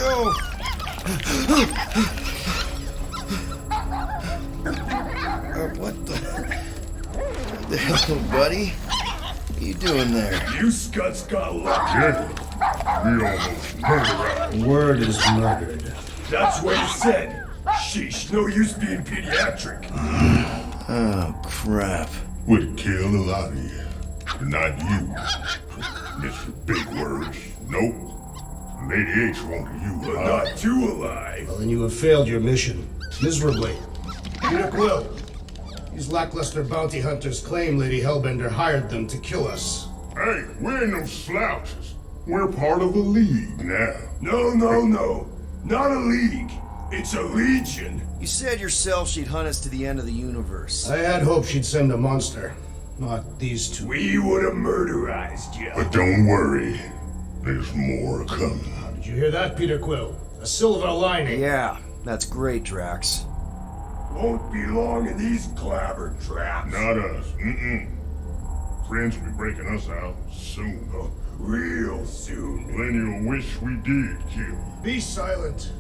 go! What the hell, buddy? What are you doing there? You scuts got lucky. Yeah, we almost murdered. Word is murdered. That's what he said. Sheesh, no use being pediatric. Oh, crap. Would kill a lot of you. Not you. Mr. Big Words. Nope. Lady H wanted you But alive. not too alive. Well, then you have failed your mission. Miserably. Peter Quill. These lackluster bounty hunters claim Lady Hellbender hired them to kill us. Hey, we ain't no slouches. We're part of a league now. No. Not a league. It's a legion. You said yourself she'd hunt us to the end of the universe. I had hoped she'd send a monster. Not these two. We would have murderized you. But don't worry. There's more coming. Did you hear that, Peter Quill? A silver lining. Yeah, that's great, Drax. Won't be long in these clabber traps. Not us. Friends will be breaking us out soon. Real soon. Plenty will wish we did kill you. Be silent.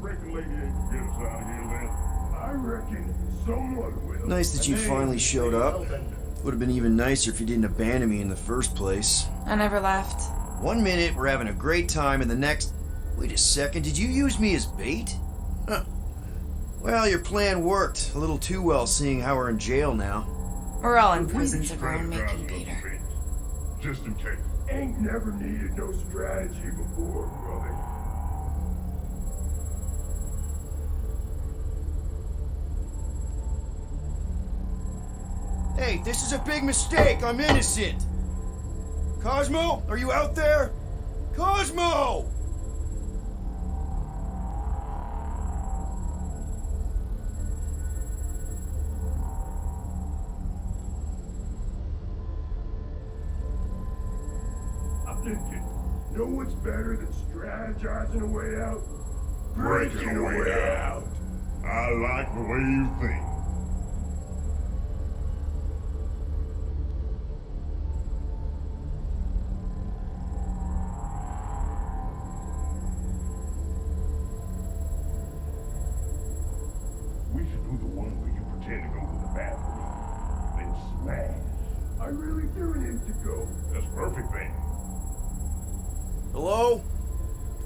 Reckon Lady H will get us out of here then. I reckon someone will. Nice that you finally showed up. Would have been even nicer if you didn't abandon me in the first place. I never left. 1 minute, we're having a great time, and the next... Wait a second, did you use me as bait? Huh. Well, your plan worked. A little too well, seeing how we're in jail now. We're all in prisons of our own making, Peter. Just in case. Ain't never needed no strategy before, brother. Hey, this is a big mistake. I'm innocent. Cosmo, are you out there? Cosmo! I'm thinking, know what's better than strategizing a way out? Breaking a way out. I like the way you think. We should do the one where you pretend to go to the bathroom, then smash. I really do need to go. That's perfect then. Hello?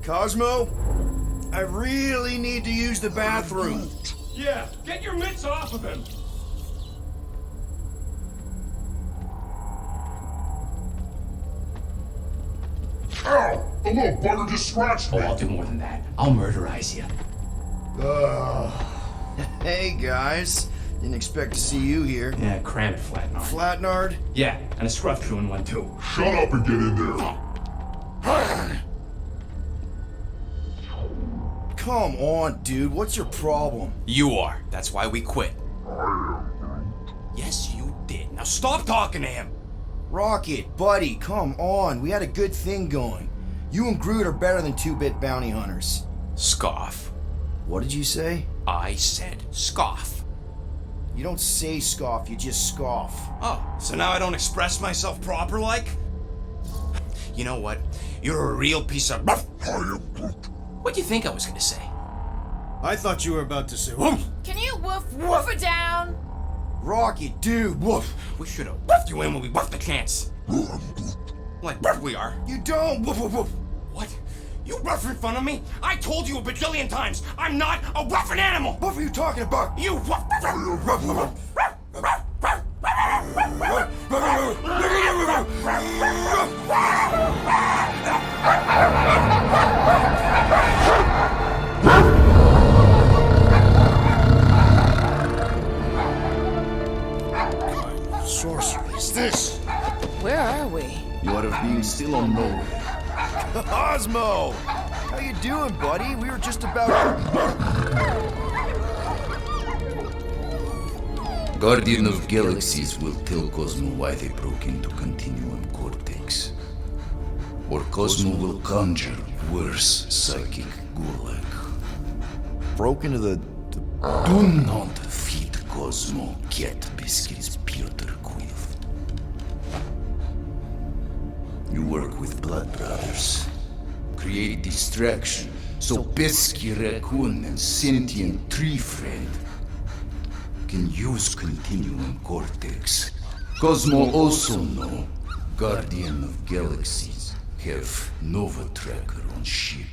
Cosmo? I really need to use the bathroom. Yeah, get your mitts off of him. Ow! The little bugger just scratched Oh, me. I'll do more than that. I'll murderize you. Hey, guys. Didn't expect to see you here. Yeah, cram it, Flatnard. Flatnard? Yeah, and a scruff crew in one too. Shut up and get in there. Come on, dude. What's your problem? You are. That's why we quit. Yes, you did. Now stop talking to him. Rocket, buddy, come on. We had a good thing going. You and Groot are better than two-bit bounty hunters. Scoff. What did you say? I said scoff. You don't say scoff, you just scoff. Oh, so now I don't express myself proper like? You know what? You're a real piece of... What do you think I was gonna say? I thought you were about to say, whoop! Can you woof it down? Rocket, dude, woof. We should have woofed you in when we woofed the chance. Like we are. You don't, woof, woof, woof. What? You rough in front of me? I told you a bajillion times, I'm not a rough animal! What are you talking about? You rough... Sorcery is this? Where are we? You are being still on nowhere. Cosmo! How you doing, buddy? We were just about... Guardian of Galaxies will tell Cosmo why they broke into Continuum Cortex. Or Cosmo will conjure worse psychic gulag. broke into the... Do not feed Cosmo cat biscuits, Piotr Quill. You work with Blood Brothers. Create distraction so pesky raccoon and sentient tree friend can use Continuum Cortex. Cosmo also know Guardian of Galaxies have Nova Tracker on ship.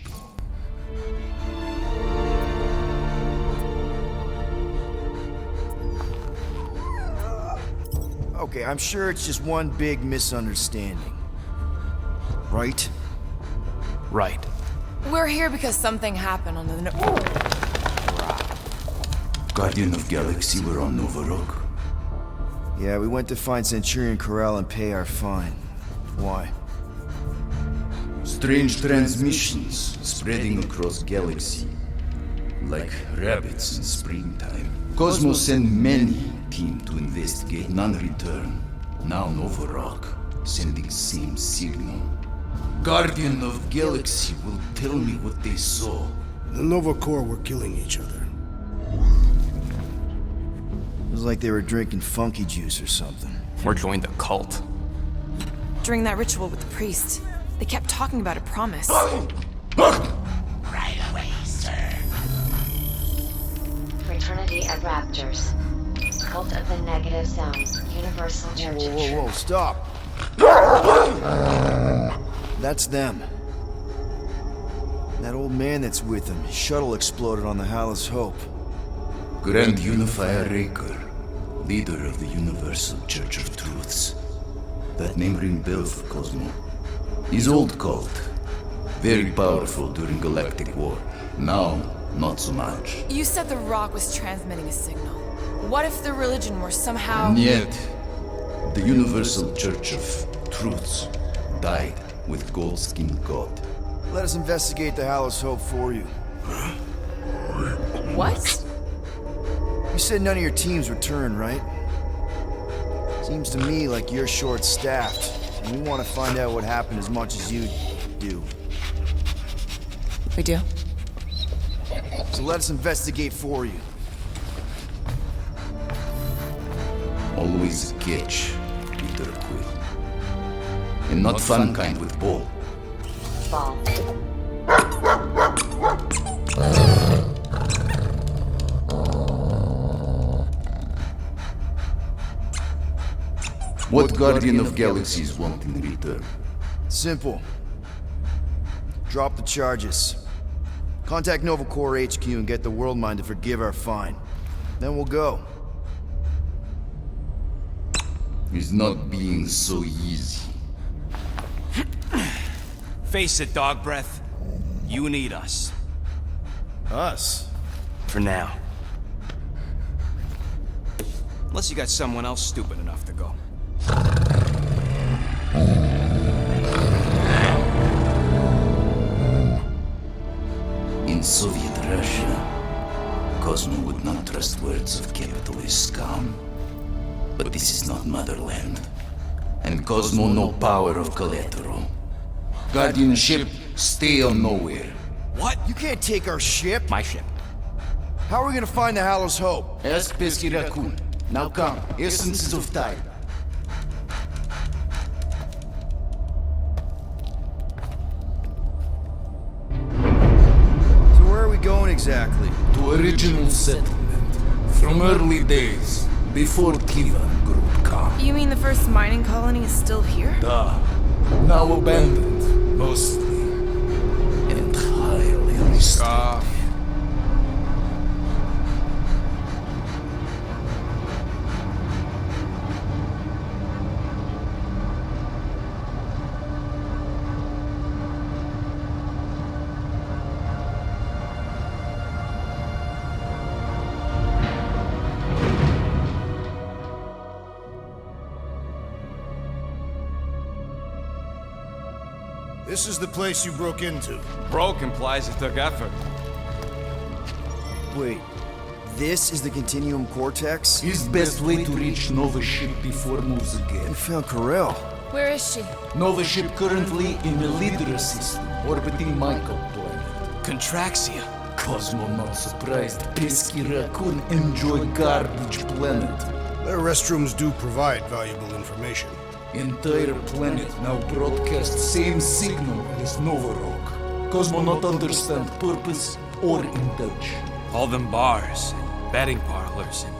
Okay, I'm sure it's just one big misunderstanding. Right? Right. We're here because something happened on the... Guardian of Galaxy were on Nova Rock. Yeah, we went to find Centurion Corral and pay our fine. Why? Strange transmissions spreading across galaxy. Like rabbits in springtime. Cosmo sent many team to investigate, none return. Now Nova Rock, sending same signal. Guardian of Galaxy will tell me what they saw. The Nova Corps were killing each other. It was like they were drinking funky juice or something. Or joined the cult. During that ritual with the priest, they kept talking about a promise. Right away, sir. Fraternity of Raptors. Cult of the Negative Zones. Universal Church of Whoa, Truth. stop! That's them. That old man that's with them, his shuttle exploded on the Hallis Hope. Grand Unifier Raker, leader of the Universal Church of Truths. That name ring bell for Cosmo. His old cult. Very powerful during Galactic War. Now, not so much. You said the rock was transmitting a signal. What if the religion were somehow... Yet, the Universal Church of Truths died with Goldskin God. Let us investigate the Hallis Hope for you. What? You said none of your teams returned, right? Seems to me like you're short-staffed, and we want to find out what happened as much as you do. We do? So let us investigate for you. Always a catch, Peter Quill. And not fun kind with ball. Ball. What Guardian of Galaxies want in return? Simple. Drop the charges. Contact Nova Corps HQ and get the World Mind to forgive our fine. Then we'll go. It's not being so easy. Face it, dog breath. You need us. Us? For now. Unless you got someone else stupid enough to go. In Soviet Russia, Cosmo would not trust words of capitalist scum. But this is not motherland. And Cosmo no power of collateral. Guardianship, stay on nowhere. What? You can't take our ship! My ship. How are we gonna find the Hallis Hope? Ask Pesky Raccoon. Now come, essences of time. So where are we going exactly? To original settlement. From early days, before Kivan Group come. You mean the first mining colony is still here? Now abandoned, mostly. And highly restricted. This is the place you broke into. Broke implies it took effort. Wait, this is the Continuum Cortex? His best way to reach Nova ship before moves again. We found Corel. Where is she? Nova ship currently in the Lydra system, orbiting Michael planet. Contraxia. Cosmo not surprised pesky raccoon enjoy garbage planet. Their restrooms do provide valuable information. Entire planet now broadcast same signal as Novorok. Cosmo not understand purpose or intention. All them bars, and betting parlors, and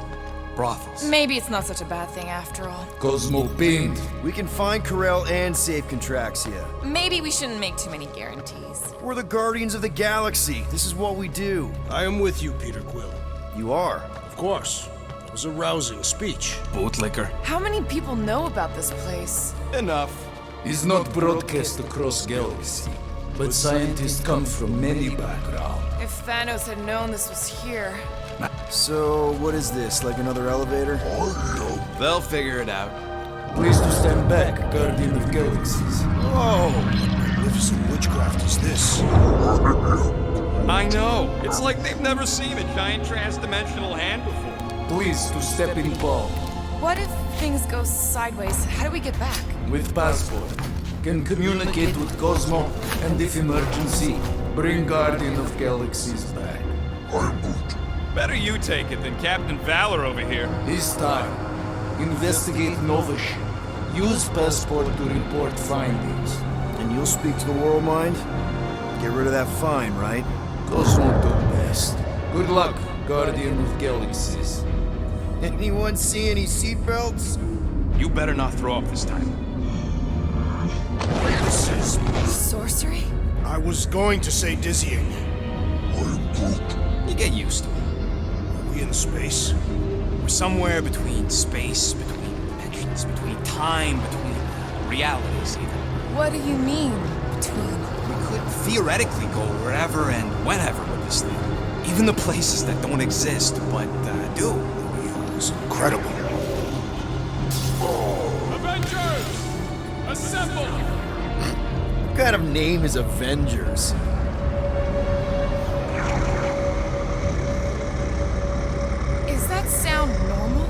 brothels. Maybe it's not such a bad thing after all. Cosmo pained. We can find Corel and save Contraxia. Maybe we shouldn't make too many guarantees. We're the Guardians of the Galaxy. This is what we do. I am with you, Peter Quill. You are. Of course. It was a rousing speech. Bootlicker. How many people know about this place? Enough. Is not broadcast across galaxy, but scientists come from many backgrounds. If Thanos had known this was here. So, what is this? Like another elevator? They'll figure it out. Please to stand back, Guardian of Galaxies. Oh, what magnificent witchcraft is this? I know. It's like they've never seen a giant trans-dimensional hand before. Please to step in Paul. What if things go sideways? How do we get back? With passport. Can communicate with Cosmo, and if emergency, bring Guardian of Galaxies back. Better you take it than Captain Valor over here. This time, investigate Nova ship. Use passport to report findings. And you'll speak to the World Mind? Get rid of that fine, right? Cosmo do best. Good luck, Guardian of Galaxies. Anyone see any seatbelts? You better not throw up this time. This is... Sorcery? I was going to say dizzying. You get used to it. Are we in space? We're somewhere between space, between dimensions, between time, between realities even. What do you mean, between? We could theoretically go wherever and whenever with this thing. Even the places that don't exist, but do. It's incredible. Avengers! Assemble! What kind of name is Avengers? Is that sound normal?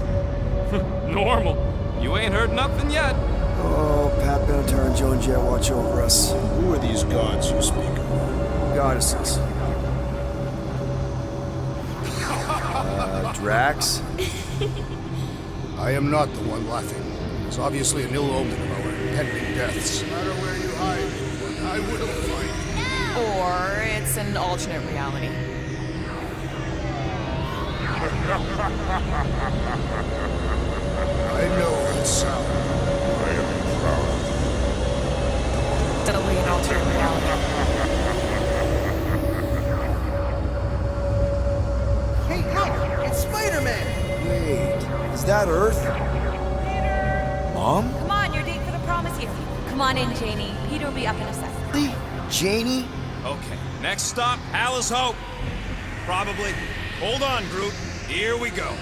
Normal. You ain't heard nothing yet. Oh, Pat Benatar and Joan Jett watch over us. Who are these gods you speak of? Goddesses. Drax? I am not the one laughing. It's obviously an ill omen of our impending deaths. No matter where you hide, I will find. Or it's an alternate reality. I know that sound. I am proud. Definitely an alternate reality. Hey, look! It's Spider-Man! Wait, is that Earth? Mom? Come on, you're date for the prom is here. Come on in, Janie. Peter will be up in a second. Really? Janie? Okay, next stop, Alice Hope. Probably. Hold on, Groot. Here we go.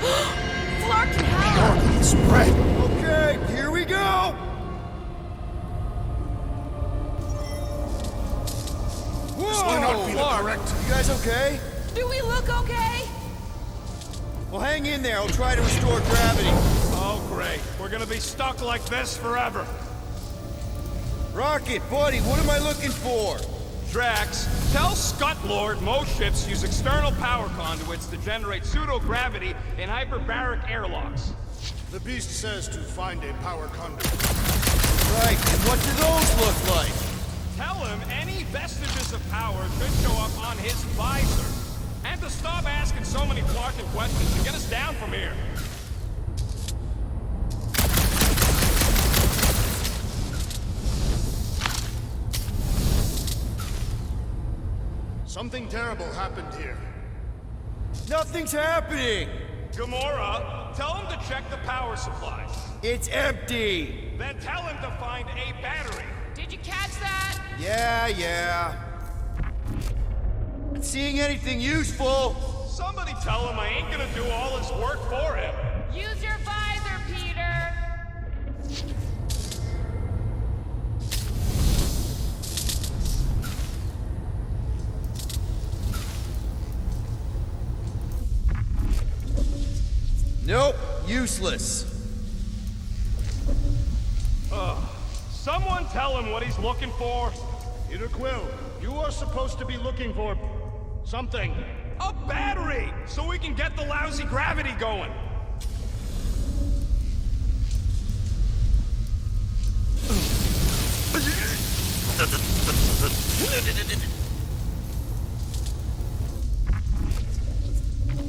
Flark and Hal! Spread. Okay, here we go! Whoa! This may not be the correct. You guys okay? Do we look okay? Well, hang in there. I'll try to restore gravity. Oh, great. We're gonna be stuck like this forever. Rocket, buddy, what am I looking for? Drax, tell Scutlord most ships use external power conduits to generate pseudo-gravity in hyperbaric airlocks. The beast says to find a power conduit. Right, and what do those look like? Tell him any vestiges of power should show up on his visor. And to stop asking so many Clarkin questions and get us down from here. Something terrible happened here. Nothing's happening! Gamora, tell him to check the power supply. It's empty! Then tell him to find a battery. Did you catch that? Yeah. Not seeing anything useful. Somebody tell him I ain't gonna do all his work for him. Use your visor, Peter! Nope, useless. Someone tell him what he's looking for. Peter Quill, you are supposed to be looking for Something. A battery! So we can get the lousy gravity going.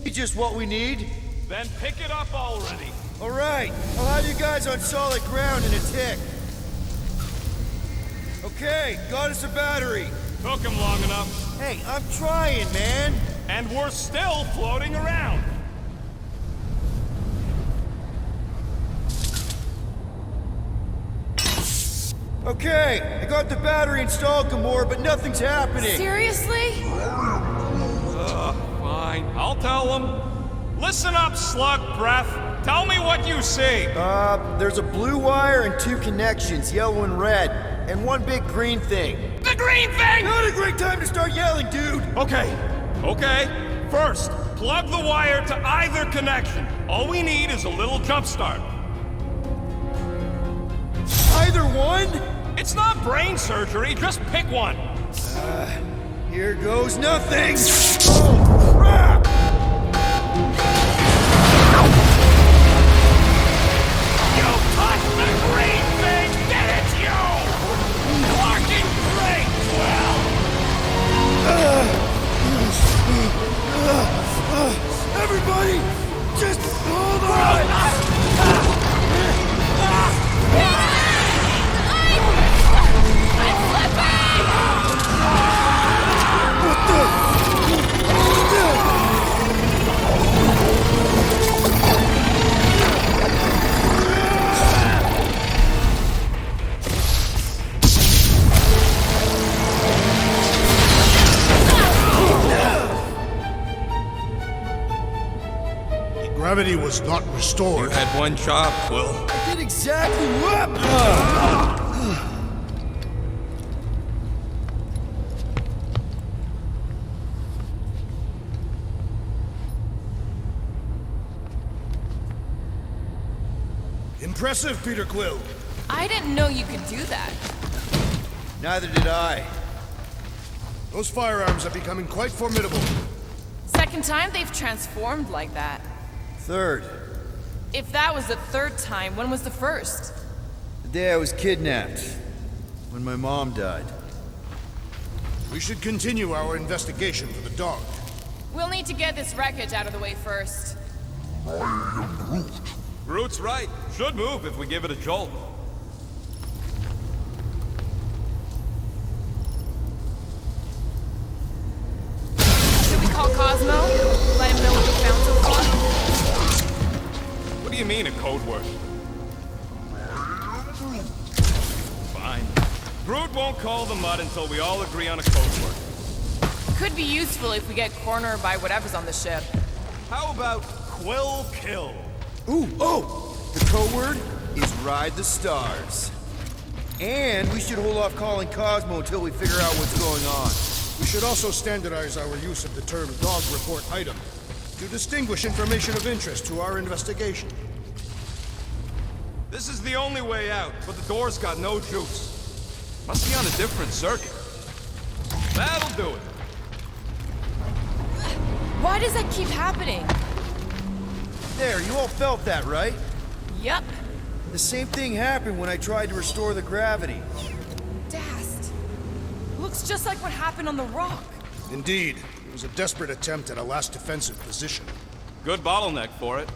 Just what we need? Then pick it up already. All right, I'll have you guys on solid ground in a tick. Okay, got us a battery. Took him long enough. Hey, I'm trying, man. And we're still floating around. Okay, I got the battery installed, Gamora, but nothing's happening. Seriously? Fine, I'll tell them. Listen up, slug breath. Tell me what you see. There's a blue wire and 2 connections, yellow and red, and 1 big green thing. The green thing! Not a great time to start yelling, dude! Okay. First, plug the wire to either connection. All we need is a little jump start. Either one? It's not brain surgery, just pick one. Here goes nothing! Oh, crap! You touched the green thing! Get it, you! Working great, Will! Everybody, just hold on! Gravity was not restored. You had one job, Quill. I did exactly what? Impressive, Peter Quill. I didn't know you could do that. Neither did I. Those firearms are becoming quite formidable. Second time they've transformed like that. Third, If that was the third time, when was the first? the day I was kidnapped. When my mom died. We should continue our investigation for the dog. We'll need to get this wreckage out of the way first. Groot's right. Should move if we give it a jolt. Should we call Cosmo? Let him know what we found so far? What do you mean, a code word? Fine. Groot won't call the mud until we all agree on a code word. Could be useful if we get cornered by whatever's on the ship. How about Quill Kill? Ooh, oh! The code word is Ride the Stars. And we should hold off calling Cosmo until we figure out what's going on. We should also standardize our use of the term dog report item to distinguish information of interest to our investigation. This is the only way out, but the door's got no juice. Must be on a different circuit. That'll do it. Why does that keep happening? There, you all felt that, right? Yup. The same thing happened when I tried to restore the gravity. Dast. Looks just like what happened on the rock. Indeed, it was a desperate attempt at a last defensive position. Good bottleneck for it.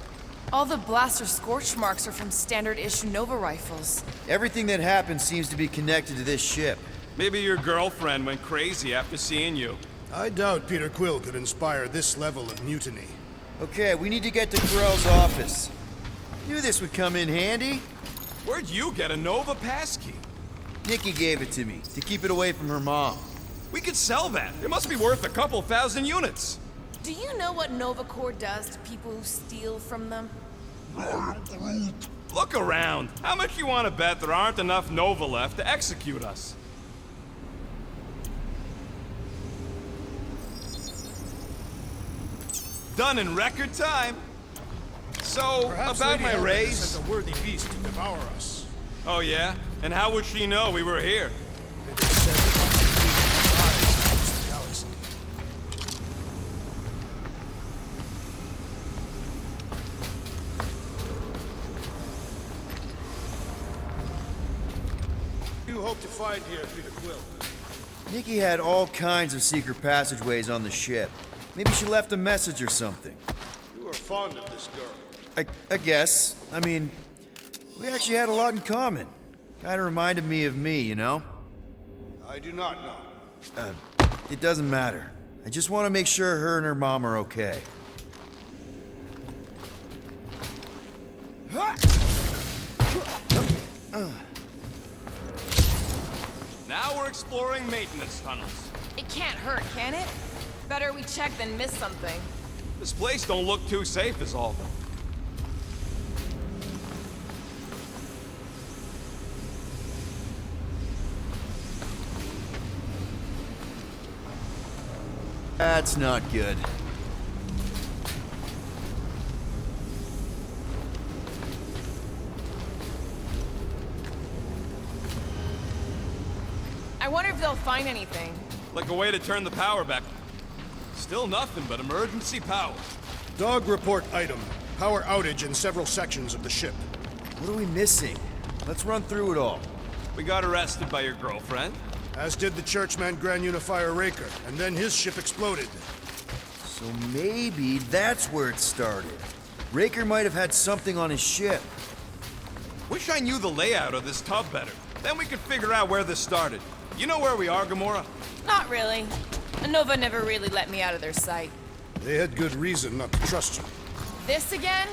All the blaster scorch marks are from standard-issue Nova rifles. Everything that happened seems to be connected to this ship. Maybe your girlfriend went crazy after seeing you. I doubt Peter Quill could inspire this level of mutiny. Okay, we need to get to Corell's office. Knew this would come in handy. Where'd you get a Nova passkey? Nikki gave it to me, to keep it away from her mom. We could sell that. It must be worth a couple thousand units. Do you know what Nova Corps does to people who steal from them? Look around. How much you want to bet there aren't enough Nova left to execute us? Done in record time. So, Perhaps about Lady my Helena raise... sent a worthy beast to devour us. Oh yeah? And how would she know we were here? It is said that the galaxy. hope to find here, Peter Quill? Nikki had all kinds of secret passageways on the ship. Maybe she left a message or something. You are fond of this girl. I guess. I mean, we actually had a lot in common. Kinda reminded me of me, you know? I do not know. It doesn't matter. I just want to make sure her and her mom are okay. Now we're exploring maintenance tunnels. It can't hurt, can it? Better we check than miss something. This place don't look too safe is all, though. That's not good. I wonder if they'll find anything. Like a way to turn the power back. Still nothing but emergency power. Dog report item. Power outage in several sections of the ship. What are we missing? Let's run through it all. We got arrested by your girlfriend. As did the churchman Grand Unifier Raker, and then his ship exploded. So maybe that's where it started. Raker might have had something on his ship. Wish I knew the layout of this tub better. Then we could figure out where this started. You know where we are, Gamora? Not really. Nova never really let me out of their sight. They had good reason not to trust you. This again?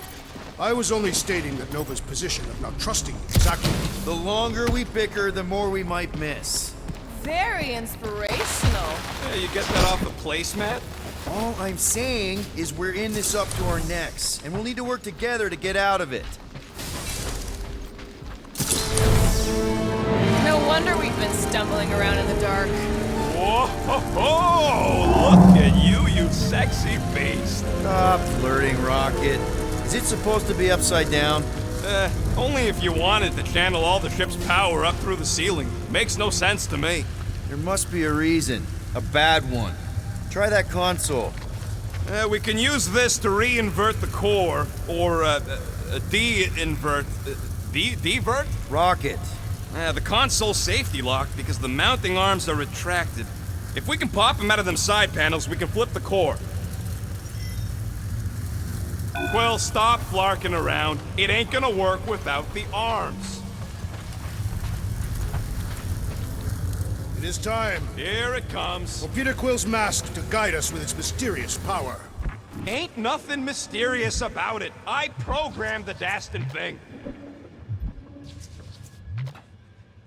I was only stating that Nova's position of not trusting you exactly. The longer we bicker, the more we might miss. Very inspirational. Yeah, you get that off the placemat? All I'm saying is we're in this up to our necks, and we'll need to work together to get out of it. No wonder we've been stumbling around in the dark. Whoa, ho, ho! Look at you, you sexy beast. Stop flirting, Rocket. Is it supposed to be upside down? Only if you wanted to channel all the ship's power up through the ceiling. Makes no sense to me. There must be a reason. A bad one. Try that console. We can use this to re-invert the core, or de-invert... Divert? Rocket. The console's safety locked because the mounting arms are retracted. If we can pop them out of them side panels, we can flip the core. Quill, stop flarking around. It ain't gonna work without the arms. It is time. Here it comes. For Peter Quill's mask to guide us with its mysterious power. Ain't nothing mysterious about it. I programmed the dastin' thing.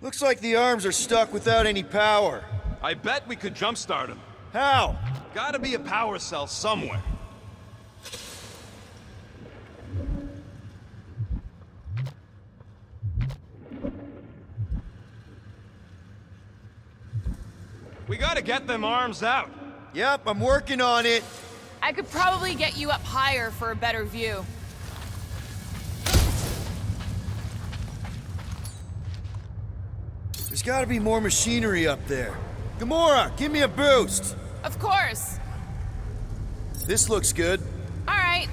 Looks like the arms are stuck without any power. I bet we could jumpstart them. How? Gotta be a power cell somewhere. We gotta get them arms out. Yep, I'm working on it. I could probably get you up higher for a better view. There's gotta be more machinery up there. Gamora, give me a boost. Of course. This looks good. All right.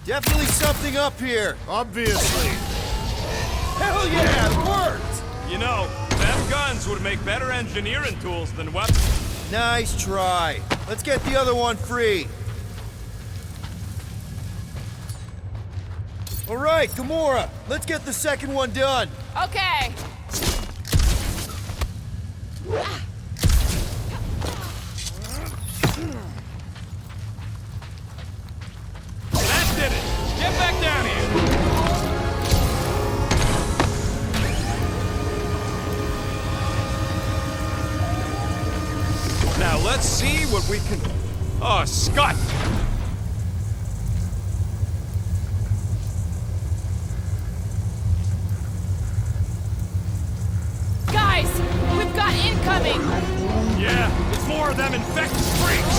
Definitely something up here. Obviously. Hell yeah, it worked! You know, them guns would make better engineering tools than weapons. Nice try. Let's get the other one free. All right, Gamora, let's get the second one done. Okay. That did it. Get back down here. Now let's see what we can... Oh, Scott! Guys, we've got incoming. Yeah, it's more of them infected freaks.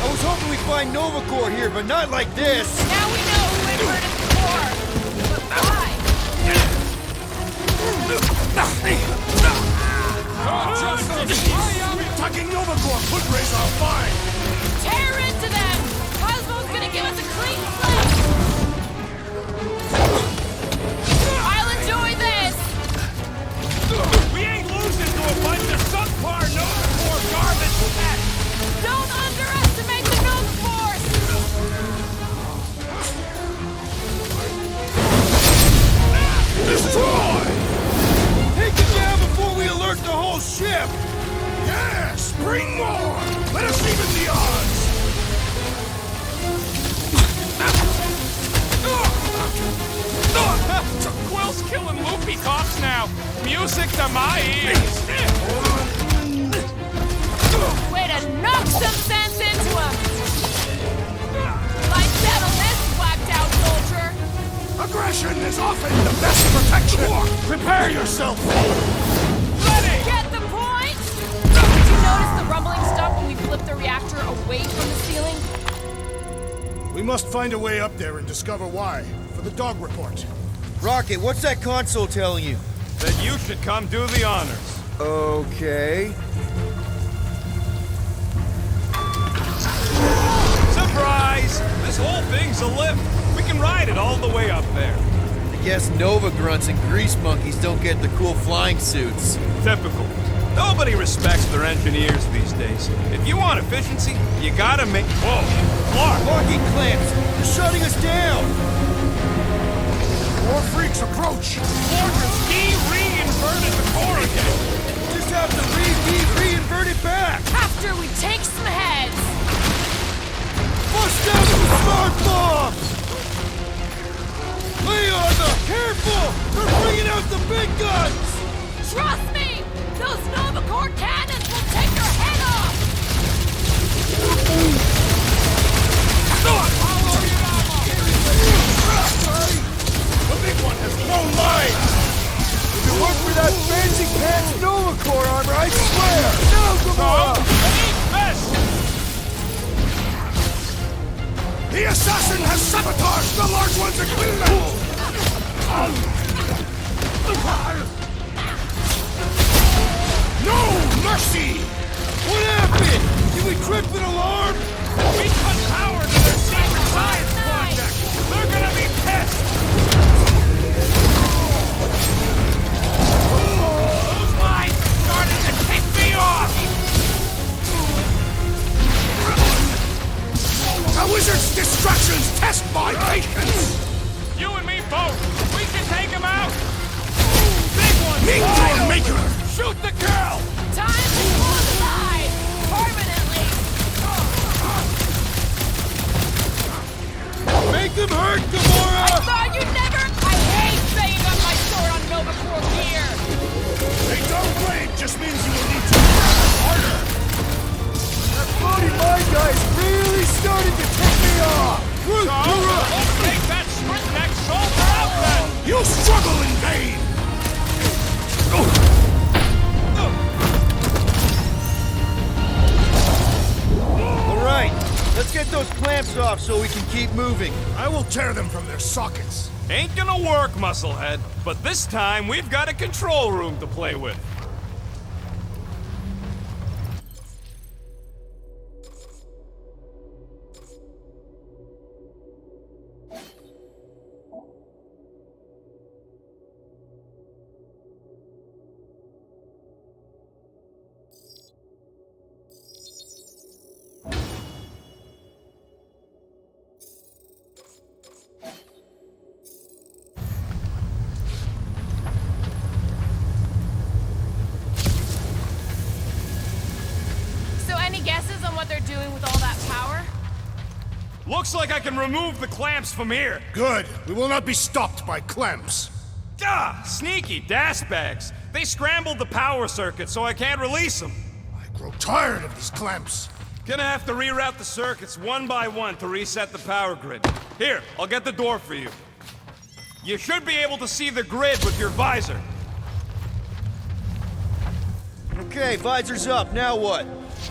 I was hoping we'd find Nova Corps here, but not like this. Now we know who inverted the core. But why? Attacking Nova Corps foot race are fine! Tear into them! Cosmo's gonna give us a clean slate! I'll enjoy this! We ain't losing to a bunch of subpar Nova Corps garbage packs! Don't underestimate the Nova Force! Destroy! Take it down before we alert the whole ship! Yes! Bring more! Let us even the odds! Quill's killing loopy cops now. Music to my ears. Way to knock some sense into him! Like settle this whacked out soldier! Aggression is often the best protection! Prepare yourself! Ready! Get the point? Did you notice the rumbling stuff when we flipped the reactor away from the ceiling? We must find a way up there and discover why, for the dog report. Rocket, what's that console telling you? That you should come do the honors. Okay. Surprise! This whole thing's a lift. We can ride it all the way up there. I guess Nova grunts and grease monkeys don't get the cool flying suits. Typical. Nobody respects their engineers these days. If you want efficiency, you gotta make... Whoa! Clark! Locking clamps! They're shutting us down! More freaks approach! Fortress re-inverted the core again! Just have to re-invert it back! After we take some heads! Bust down the smart bombs! Leon, careful! They're bringing out the big guns! Trust me! Those Nova Corps cannons will take your head off! The big one has blown mine! If it weren't for that fancy pants Nova Corps armor, I swear! No, Gamora! The assassin has sabotaged the large one's equipment! No mercy! What happened? Did we trip an alarm? We cut power to their secret science project! They're gonna be pissed! Those lines started to tick me off! A wizard's distractions test my patience! You and me both! We can take him out! Big one! Neutron Maker! Shoot the girl! Time to pull aside! Permanently! Make him hurt, Gamora! I thought you'd never... I hate banging up my sword on Nova Corps gear! A downgrade just means you will need to work harder! That floating mine guy is really starting to tick me off! Let's take that sprint next soldier out then! You struggle in vain! Alright, let's get those clamps off so we can keep moving. I will tear them from their sockets. Ain't gonna work, Musclehead. But this time, we've got a control room to play with. Guesses on what they're doing with all that power? Looks like I can remove the clamps from here. Good. We will not be stopped by clamps. Ah, sneaky bags. They scrambled the power circuit so I can't release them. I grow tired of these clamps. Gonna have to reroute the circuits one by one to reset the power grid. Here, I'll get the door for you. You should be able to see the grid with your visor. Okay, visor's up. Now what?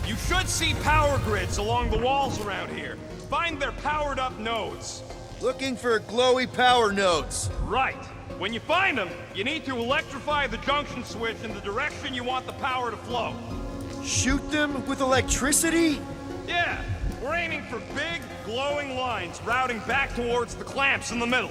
You should see power grids along the walls around here. Find their powered-up nodes. Looking for glowy power nodes. Right. When you find them, you need to electrify the junction switch in the direction you want the power to flow. Shoot them with electricity? Yeah, we're aiming for big, glowing lines routing back towards the clamps in the middle.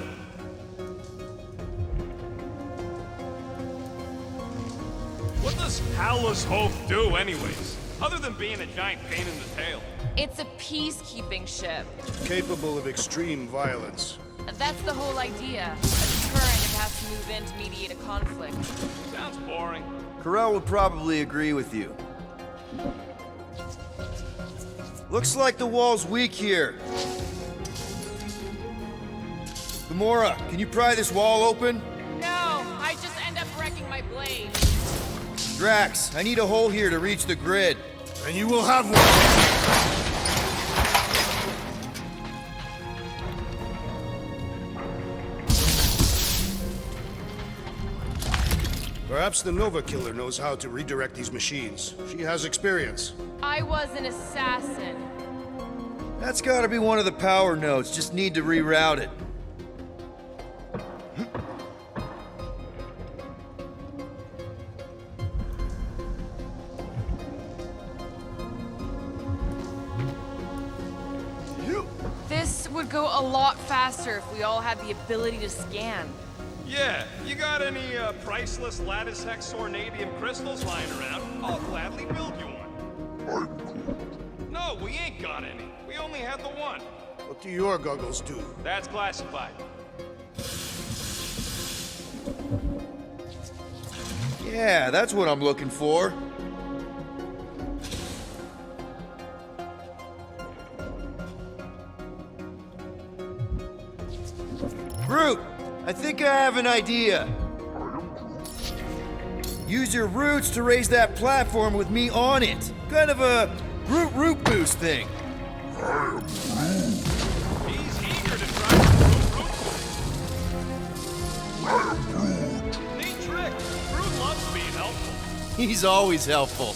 What does Hallus Hope do anyways? Other than being a giant pain in the tail. It's a peacekeeping ship. Capable of extreme violence. That's the whole idea. A deterrent if it has to move in to mediate a conflict. Sounds boring. Corel would probably agree with you. Looks like the wall's weak here. Gamora, can you pry this wall open? No, I just end up wrecking my blade. Drax, I need a hole here to reach the grid. And you will have one. Perhaps the Nova Killer knows how to redirect these machines. She has experience. I was an assassin. That's gotta be one of the power nodes, just need to reroute it. This would go a lot faster if we all had the ability to scan. Yeah, you got any priceless lattice hex ornadium crystals lying around? I'll gladly build you one. No, we ain't got any. We only had the one. What do your goggles do? That's classified. Yeah, that's what I'm looking for. Groot, I think I have an idea. Use your roots to raise that platform with me on it. Kind of a Groot root boost thing. He's eager to try the root. Neat trick. Groot loves being helpful. He's always helpful.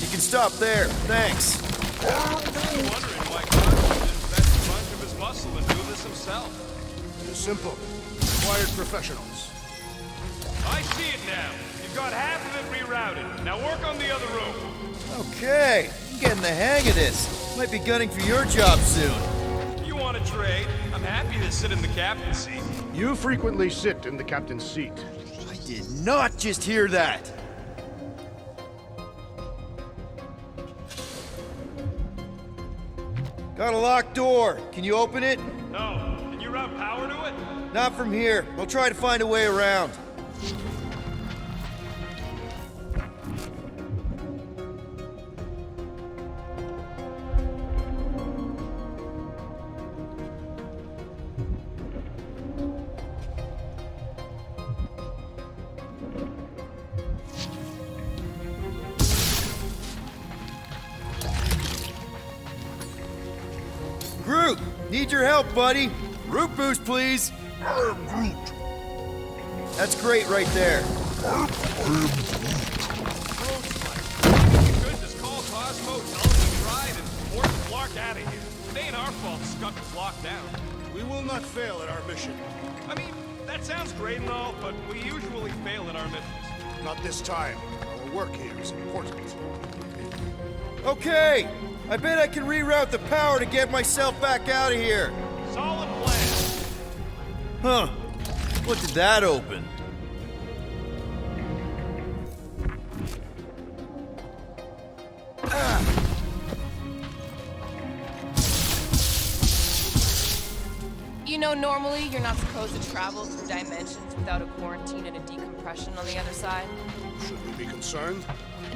You can stop there, thanks. I'm wondering why Groot didn't invest a bunch of his muscle and do this himself. It's simple. Required professionals. I see it now. You've got half of it rerouted. Now work on the other room. Okay, I'm getting the hang of this. Might be gunning for your job soon. You want to trade? I'm happy to sit in the captain's seat. You frequently sit in the captain's seat. I did not just hear that. Got a locked door. Can you open it? No. Can you route power to it? Not from here. I'll try to find a way around. Groot, need your help, buddy. Root boost, please. I am Groot. That's great right there. Goodness, call Cosmo, tell him we tried, and force Clark out of here. It ain't our fault Scott is locked down. We will not fail at our mission. I mean, that sounds great and all, but we usually fail at our missions. Not this time. Our work here is important. Okay, I bet I can reroute the power to get myself back out of here. Solid plan. Huh. What did that open? You know, normally you're not supposed to travel through dimensions without a quarantine and a decompression on the other side. Should we be concerned?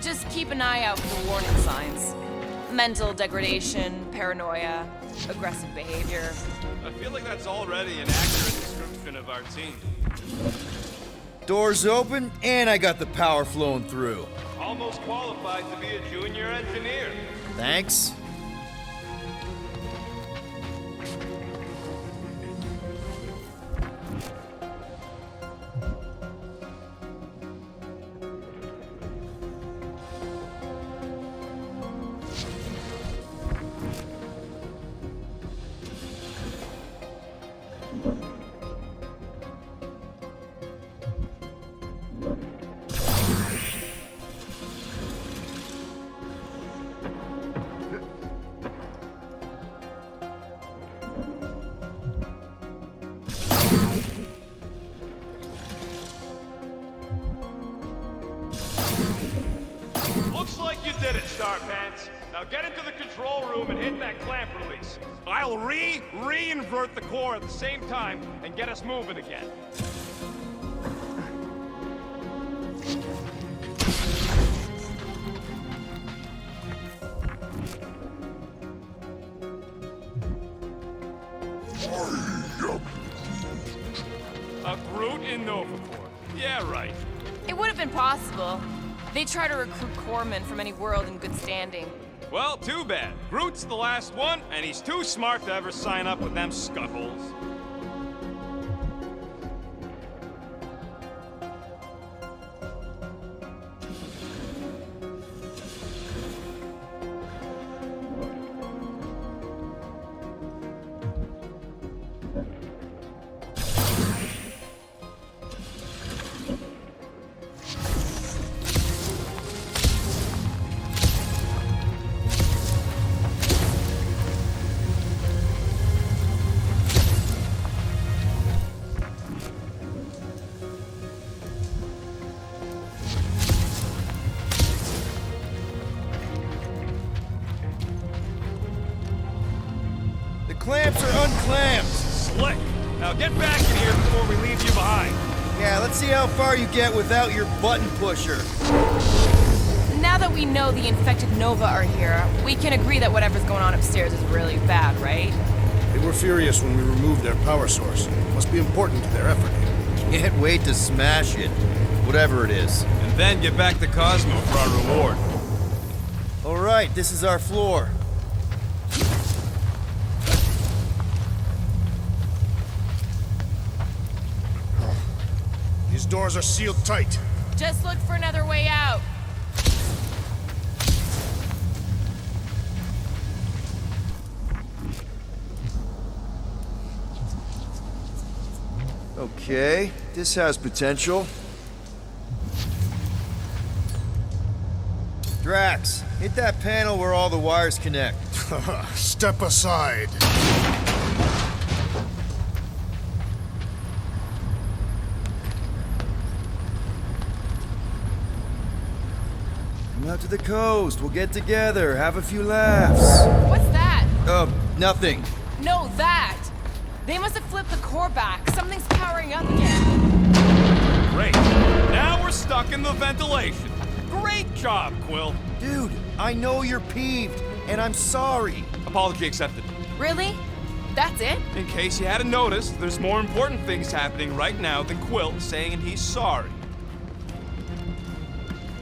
Just keep an eye out for warning signs. Mental degradation, paranoia, aggressive behavior. I feel like that's already an accurate description of our team. Doors open, and I got the power flowing through. Almost qualified to be a junior engineer. Thanks. hit that clamp release. I'll re-invert the core at the same time and get us moving again. A Groot in Nova Corps. Yeah, right. It would have been possible. They try to recruit corpsmen from any world in good standing. Well, too bad. Groot's the last one, and he's too smart to ever sign up with them scuttholes. Clamps are unclamped. Slick. Now get back in here before we leave you behind. Yeah, let's see how far you get without your button pusher. Now that we know the infected Nova are here, we can agree that whatever's going on upstairs is really bad, right? They were furious when we removed their power source. Must be important to their effort. Can't wait to smash it. Whatever it is. And then get back to Cosmo for our reward. All right, this is our floor. These doors are sealed tight. Just look for another way out. Okay, this has potential. Drax, hit that panel where all the wires connect. Step aside. Come out to the coast. We'll get together, have a few laughs. What's that? Nothing. No, that! They must have flipped the core back. Something's powering up again. Great. Now we're stuck in the ventilation. Great job, Quill. Dude, I know you're peeved, and I'm sorry. Apology accepted. Really? That's it? In case you hadn't noticed, there's more important things happening right now than Quill saying he's sorry.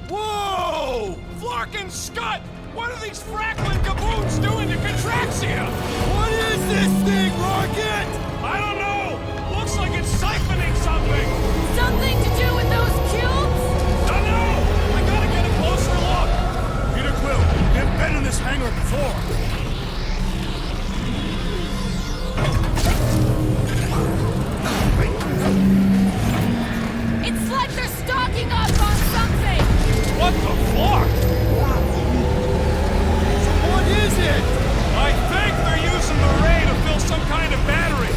Whoa! Flark and Scud! What are these frackling gaboons doing to Contraxia? What is this thing, Rocket? I don't know! Looks like it's siphoning something! Something to do with those cubes? I know! I gotta get a closer look! Peter Quill, you've been in this hangar before. It's like they're stocking up on something! What the fuck? What is it? I think they're using the ray to fill some kind of battery.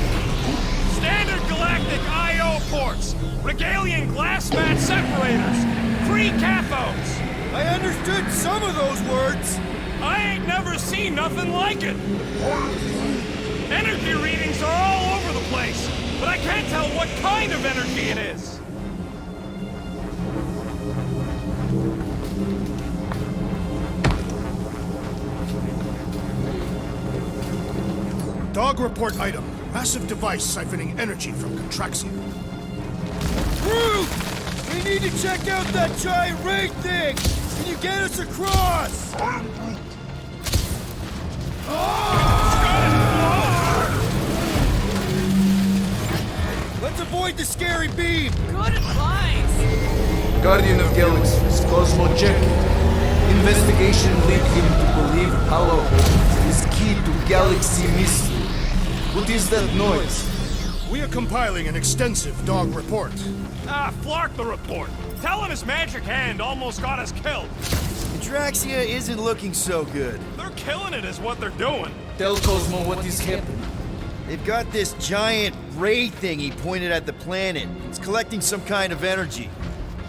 Standard galactic I.O. ports, Regalian glass mat separators, pre-cathodes. I understood some of those words. I ain't never seen nothing like it. Energy readings are all over the place, but I can't tell what kind of energy it is. Dog report item. Massive device siphoning energy from Contraxia. Groot! We need to check out that giant ray thing! Can you get us across? Let's avoid the scary beam! Good advice! Guardian of Galaxies, Cosmo check. Investigation led him to believe Hollow is key to galaxy mystery. What is that noise? We are compiling an extensive dog report. Flark the report. Tell him his magic hand almost got us killed. Contraxia isn't looking so good. They're killing it is what they're doing. Tell Cosmo what is happening. They've got this giant ray thingy pointed at the planet. It's collecting some kind of energy.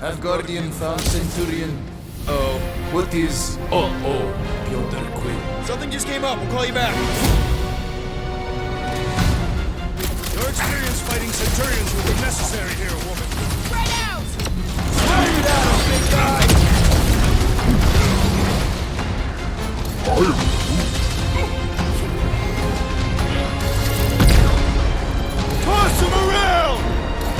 Have Guardian found Centurion? Uh-oh. What is uh-oh, Piotr Quill? Something just came up. We'll call you back. Your experience fighting Centurions will be necessary here, woman. Spread out! Spread it out, big guy! Toss him around!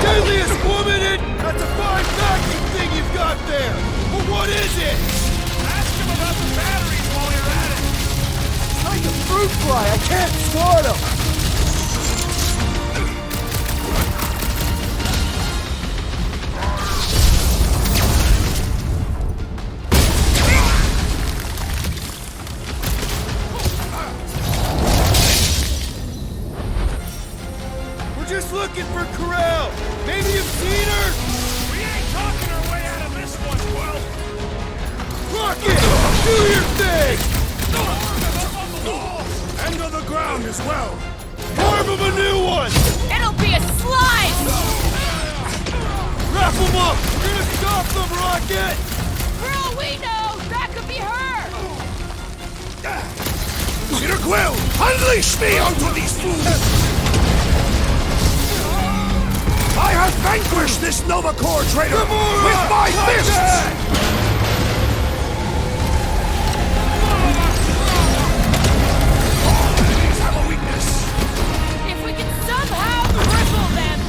Deadliest woman in... That's a fine vacuum thing you've got there! But what is it? Ask him about the batteries while you're at it. It's like a fruit fly. I can't swat him! Just looking for Corral. Maybe you've seen her? We ain't talking our way out of this one, Quill. Rocket! Do your thing! End of the ground as well. Carve him a new one! It'll be a slice! Wrap him up! We're gonna stop them, Rocket! For all we know, that could be her! Peter Quill, unleash me onto these fools! I have vanquished this Nova Corps traitor with my fists! All enemies have a weakness! If we can somehow cripple them!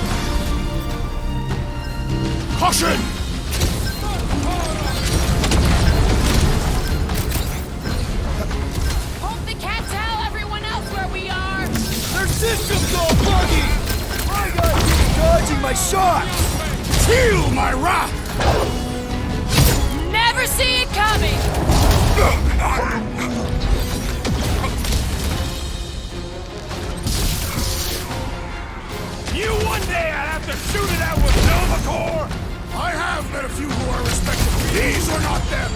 Caution! Hope they can't tell everyone else where we are! Their system's all buggy! My guys keep dodging my shots! Feel my wrath! Never see it coming! You one day I'd have to shoot it out with Nova Corps! I have met a few who are respectable. These are not them!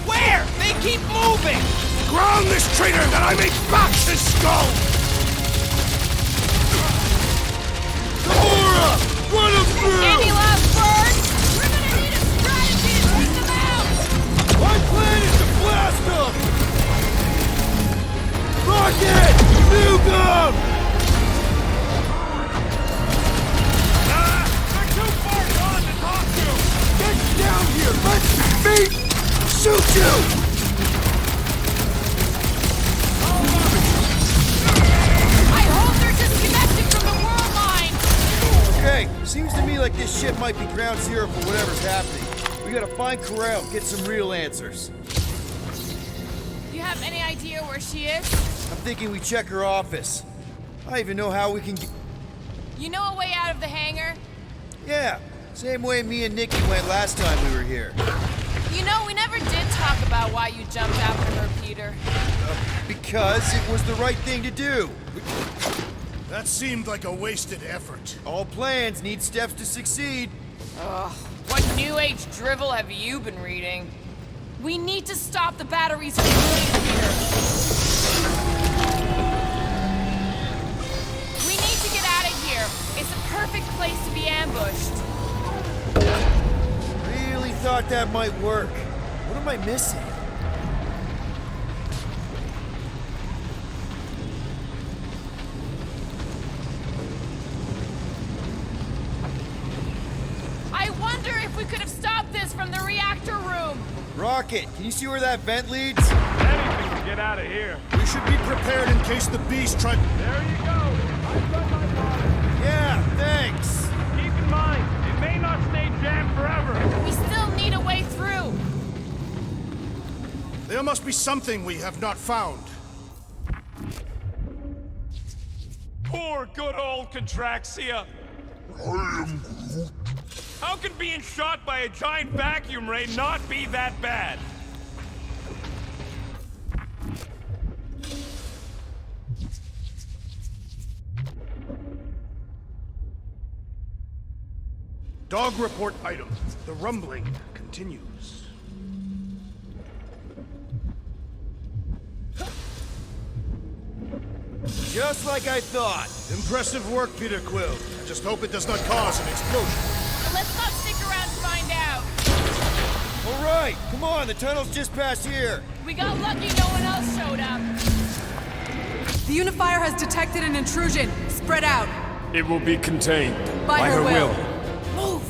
Where? They keep moving! Ground this traitor that I may bash his skull! Gamora! Run him through! Any last bird? We're gonna need a strategy to take them out! My plan is to blast them! Rocket! Nuke them! They're too far gone to talk to! Get down here! Let me shoot you! I hope they're disconnected from the world line! Okay, seems to me like this ship might be ground zero for whatever's happening. We gotta find Corral, get some real answers. You have any idea where she is? I'm thinking we check her office. I even know how we can get... You know a way out of the hangar? Yeah, same way me and Nikki went last time we were here. You know, we never did talk about why you jumped after her, Peter. Because it was the right thing to do. That seemed like a wasted effort. All plans need steps to succeed. Ugh, what new age drivel have you been reading? We need to stop the batteries from moving, Peter. We need to get out of here. It's a perfect place to be ambushed. Really thought that might work. What am I missing? I wonder if we could have stopped this from the reactor room. Rocket, can you see where that vent leads? Anything to get out of here. We should be prepared in case the beast tried... There you go. I've done my part. Yeah, thanks. Keep in mind, it may not stay jammed forever. We still need a way through. There must be something we have not found. Poor good old Contraxia. How can being shot by a giant vacuum ray not be that bad? Dog report item. The rumbling continues. Just like I thought. Impressive work, Peter Quill. I just hope it does not cause an explosion. right, come on, the tunnel's just past here. We got lucky no one else showed up. The Unifier has detected an intrusion. Spread out. It will be contained. By her will. Move!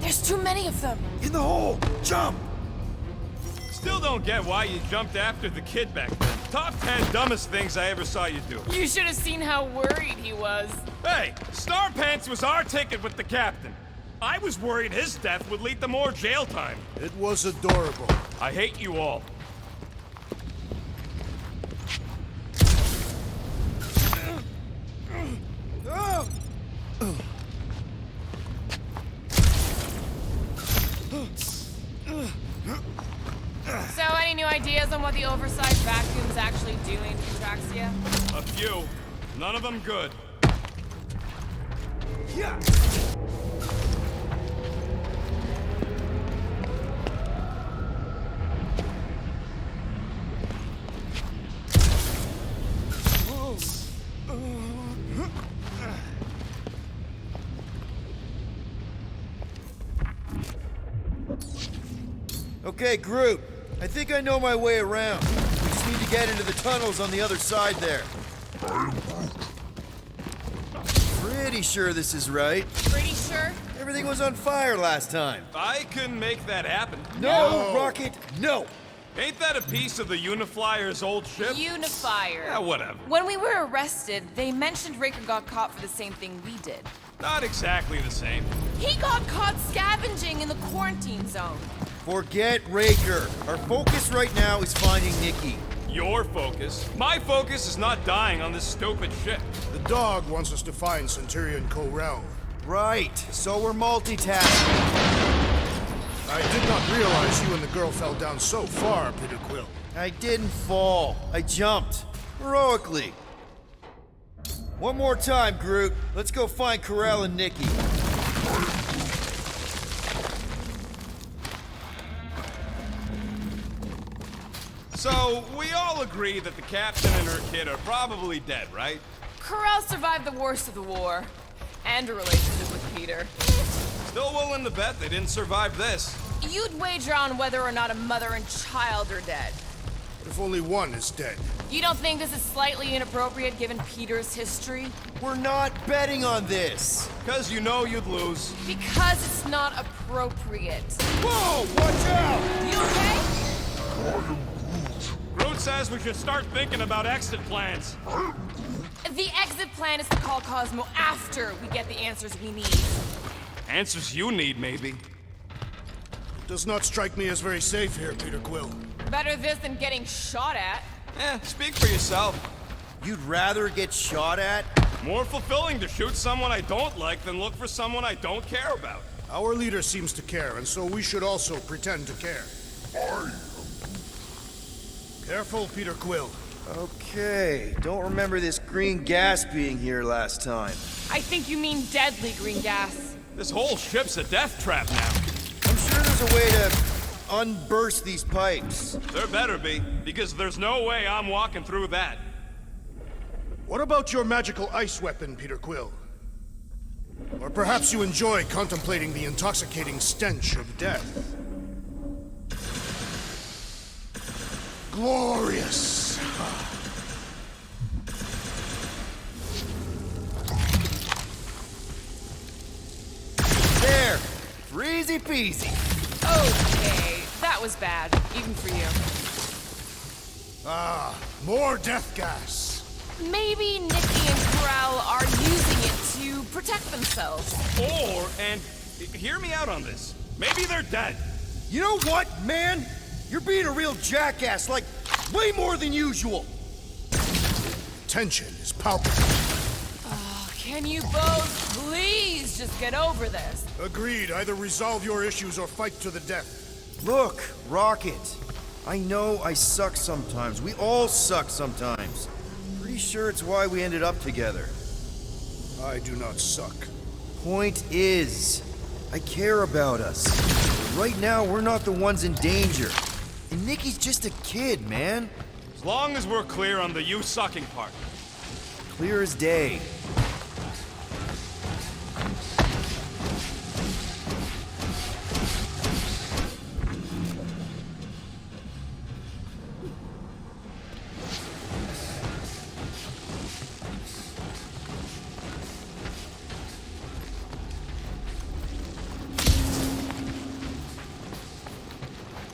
There's too many of them. In the hole, jump! Still don't get why you jumped after the kid back then. Top 10 dumbest things I ever saw you do. You should have seen how worried he was. Hey, Star Pants was our ticket with the captain. I was worried his death would lead to more jail time. It was adorable. I hate you all. So, any new ideas on what the oversized vacuum's actually doing to Traxia? A few. None of them good. Yeah. Okay, Groot. I think I know my way around. We just need to get into the tunnels on the other side there. Pretty sure this is right. Pretty sure? Everything was on fire last time. I couldn't make that happen. No, Rocket, no! Ain't that a piece of the Uniflyer's old ship? Unifier. Yeah, whatever. When we were arrested, they mentioned Raker got caught for the same thing we did. Not exactly the same. He got caught scavenging in the quarantine zone. Forget Raker. Our focus right now is finding Nikki. Your focus. My focus is not dying on this stupid ship. The dog wants us to find Centurion Corel. Right, so we're multitasking. I did not realize you and the girl fell down so far, Peter Quill. I didn't fall. I jumped. Heroically. One more time, Groot. Let's go find Corel and Nikki. So, we all agree that the captain and her kid are probably dead, right? Corel survived the worst of the war. And a relationship with Peter. Still willing to bet they didn't survive this. You'd wager on whether or not a mother and child are dead. What if only one is dead? You don't think this is slightly inappropriate given Peter's history? We're not betting on this. Because you know you'd lose. Because it's not appropriate. Whoa, watch out! You okay? Groot says we should start thinking about exit plans. The exit plan is to call Cosmo after we get the answers we need. Answers you need, maybe. It does not strike me as very safe here, Peter Quill. Better this than getting shot at. Speak for yourself. You'd rather get shot at? More fulfilling to shoot someone I don't like than look for someone I don't care about. Our leader seems to care, and so we should also pretend to care. Careful, Peter Quill. Okay, don't remember this green gas being here last time. I think you mean deadly green gas. This whole ship's a death trap now. I'm sure there's a way to unburst these pipes. There better be, because there's no way I'm walking through that. What about your magical ice weapon, Peter Quill? Or perhaps you enjoy contemplating the intoxicating stench of death. Glorious! There! Easy peasy. Okay, that was bad, even for you. Ah, more death gas. Maybe Nikki and Corel are using it to protect themselves. Or, and hear me out on this, maybe they're dead. You know what, man? You're being a real jackass, like, way more than usual. Tension is palpable. Oh, can you both please just get over this? Agreed. Either resolve your issues or fight to the death. Look, Rocket. I know I suck sometimes. We all suck sometimes. Pretty sure it's why we ended up together. I do not suck. Point is, I care about us. Right now, we're not the ones in danger. And Nikki's just a kid, man. As long as we're clear on the you sucking part. Clear as day.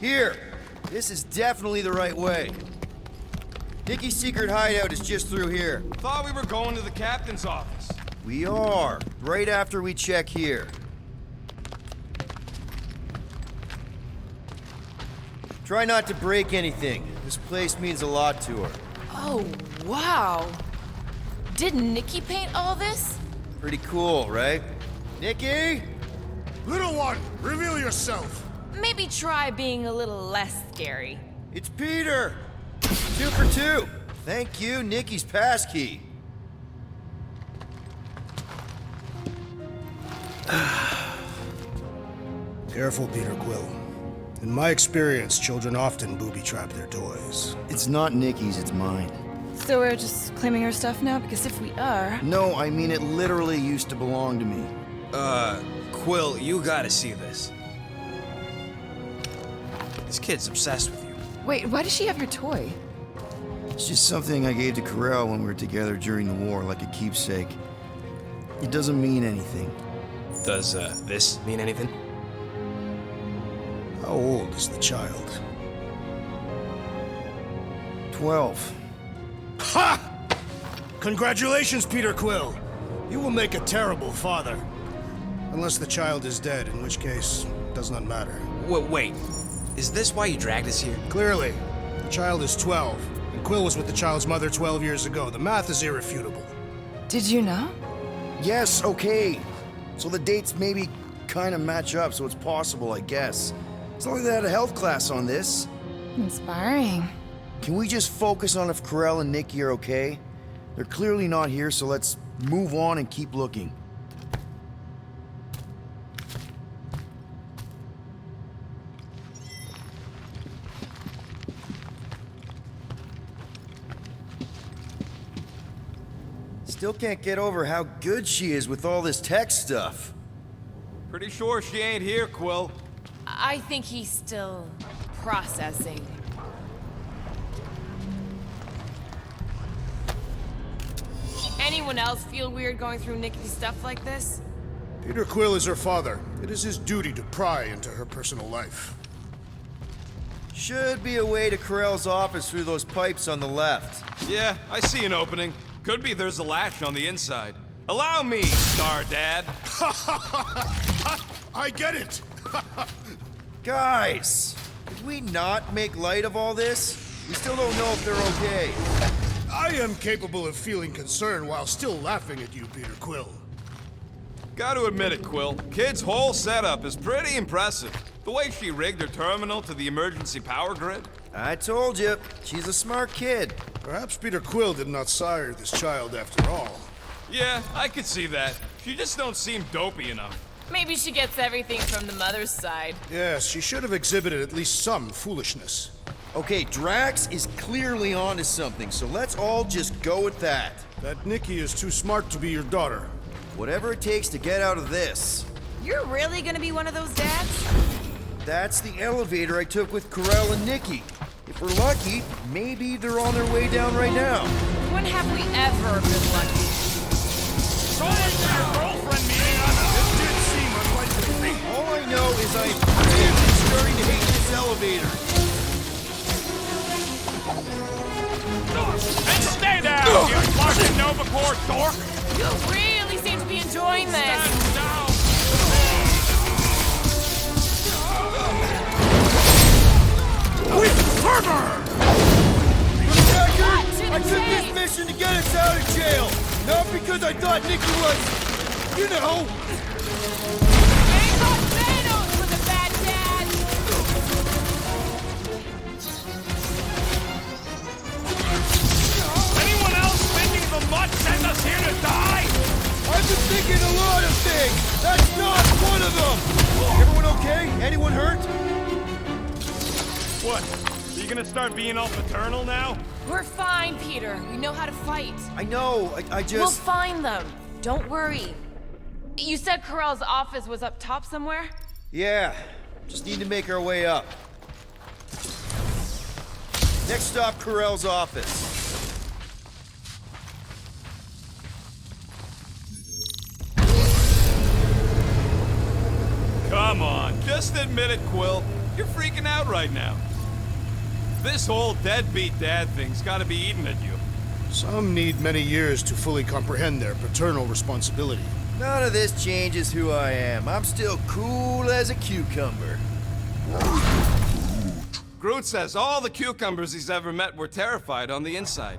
Here! This is definitely the right way. Nikki's secret hideout is just through here. Thought we were going to the captain's office. We are, right after we check here. Try not to break anything. This place means a lot to her. Oh, wow. Did Nikki paint all this? Pretty cool, right? Nikki? Little one, reveal yourself. Maybe try being a little less scary. It's Peter! 2 for 2. Thank you, Nikki's passkey. Careful, Peter Quill. In my experience, children often booby-trap their toys. It's not Nikki's, it's mine. So we're just claiming her stuff now? Because if we are... No, I mean it literally used to belong to me. Quill, you gotta see this. This kid's obsessed with you. Wait, why does she have your toy? It's just something I gave to Corel when we were together during the war, like a keepsake. It doesn't mean anything. Does, this mean anything? How old is the child? 12. Ha! Congratulations, Peter Quill. You will make a terrible father. Unless the child is dead, in which case, it does not matter. Wait. Is this why you dragged us here? Clearly. The child is 12, and Quill was with the child's mother 12 years ago. The math is irrefutable. Did you know? Yes, okay. So the dates maybe kind of match up, so it's possible, I guess. It's not like they had a health class on this. Inspiring. Can we just focus on if Corel and Nikki are okay? They're clearly not here, so let's move on and keep looking. Still can't get over how good she is with all this tech stuff. Pretty sure she ain't here, Quill. I think he's still processing. Anyone else feel weird going through Nikki's stuff like this? Peter Quill is her father. It is his duty to pry into her personal life. Should be a way to Corel's office through those pipes on the left. Yeah, I see an opening. Could be there's a latch on the inside. Allow me, Star Dad. I get it! Guys, did we not make light of all this? We still don't know if they're okay. I am capable of feeling concern while still laughing at you, Peter Quill. Gotta admit it, Quill. Kid's whole setup is pretty impressive. The way she rigged her terminal to the emergency power grid. I told you, she's a smart kid. Perhaps Peter Quill did not sire this child after all. Yeah, I could see that. She just don't seem dopey enough. Maybe she gets everything from the mother's side. Yes, she should have exhibited at least some foolishness. Okay, Drax is clearly onto something, so let's all just go with that. That Nikki is too smart to be your daughter. Whatever it takes to get out of this. You're really gonna be one of those dads? That's the elevator I took with Corel and Nikki. If we're lucky, maybe they're on their way down right now. When have we ever been lucky? So like your girlfriend meeting on This did seem unlikely. All I know is I'm really starting to hate this elevator. And stay down, you fucking Nova Corps dork! You really seem to be enjoying this. Stand down! With fervor! I took this mission to get us out of jail! Not because I thought Nikki was, you know... I thought Thanos was a bad dad! Anyone else thinking the mutt sent us here to die? I've been thinking a lot of things! That's not one of them! Everyone okay? Anyone hurt? What? Are you gonna start being all paternal now? We're fine, Peter. We know how to fight. I know, I just... We'll find them. Don't worry. You said Corel's office was up top somewhere? Yeah, just need to make our way up. Next stop, Corel's office. Come on, just admit it, Quill. You're freaking out right now. This whole deadbeat dad thing's gotta be eating at you. Some need many years to fully comprehend their paternal responsibility. None of this changes who I am. I'm still cool as a cucumber. Groot says all the cucumbers he's ever met were terrified on the inside.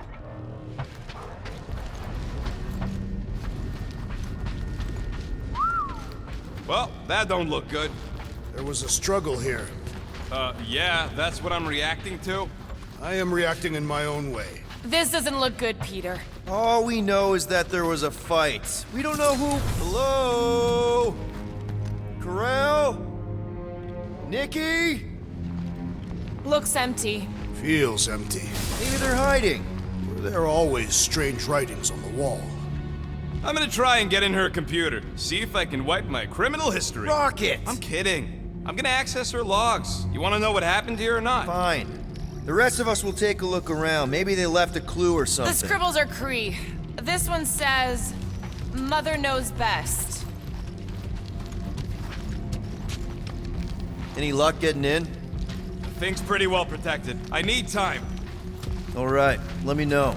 Well, that don't look good. There was a struggle here. Yeah, that's what I'm reacting to. I am reacting in my own way. This doesn't look good, Peter. All we know is that there was a fight. We don't know who. Hello? Corral? Nikki? Looks empty. Feels empty. Maybe they're hiding. There are always strange writings on the wall. I'm gonna try and get in her computer, see if I can wipe my criminal history. Rocket! I'm kidding. I'm gonna access her logs. You wanna know what happened here or not? Fine. The rest of us will take a look around. Maybe they left a clue or something. The scribbles are Kree. This one says, Mother knows best. Any luck getting in? The thing's pretty well protected. I need time. All right, let me know.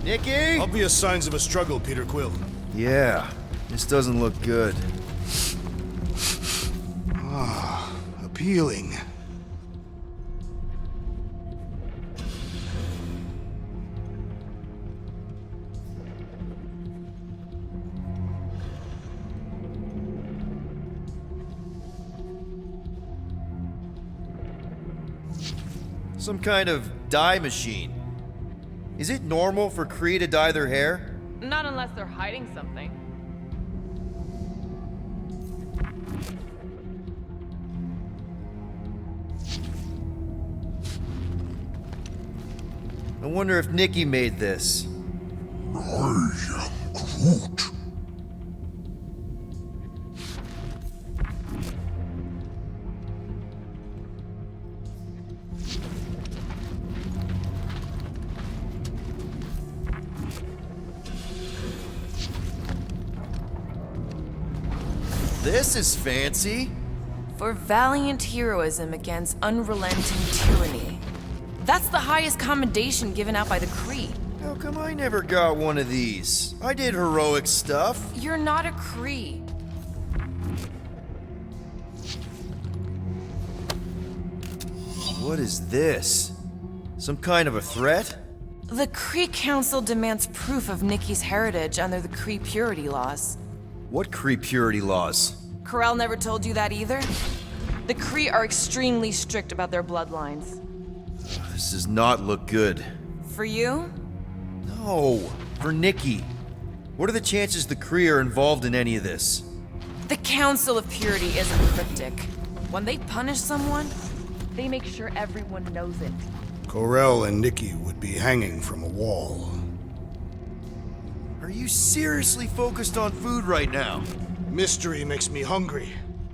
Nikki? Obvious signs of a struggle, Peter Quill. Yeah, this doesn't look good. Ah, appealing. Some kind of dye machine. Is it normal for Kree to dye their hair? Not unless they're hiding something. I wonder if Nikki made this. I am Groot. This is fancy. For valiant heroism against unrelenting tyranny. That's the highest commendation given out by the Kree. How come I never got one of these? I did heroic stuff. You're not a Kree. What is this? Some kind of a threat? The Kree Council demands proof of Nikki's heritage under the Kree purity laws. What Kree purity laws? Corel never told you that either? The Kree are extremely strict about their bloodlines. This does not look good. For you? No, for Nikki. What are the chances the Kree are involved in any of this? The Council of Purity isn't cryptic. When they punish someone, they make sure everyone knows it. Corel and Nikki would be hanging from a wall. Are you seriously focused on food right now? Mystery makes me hungry.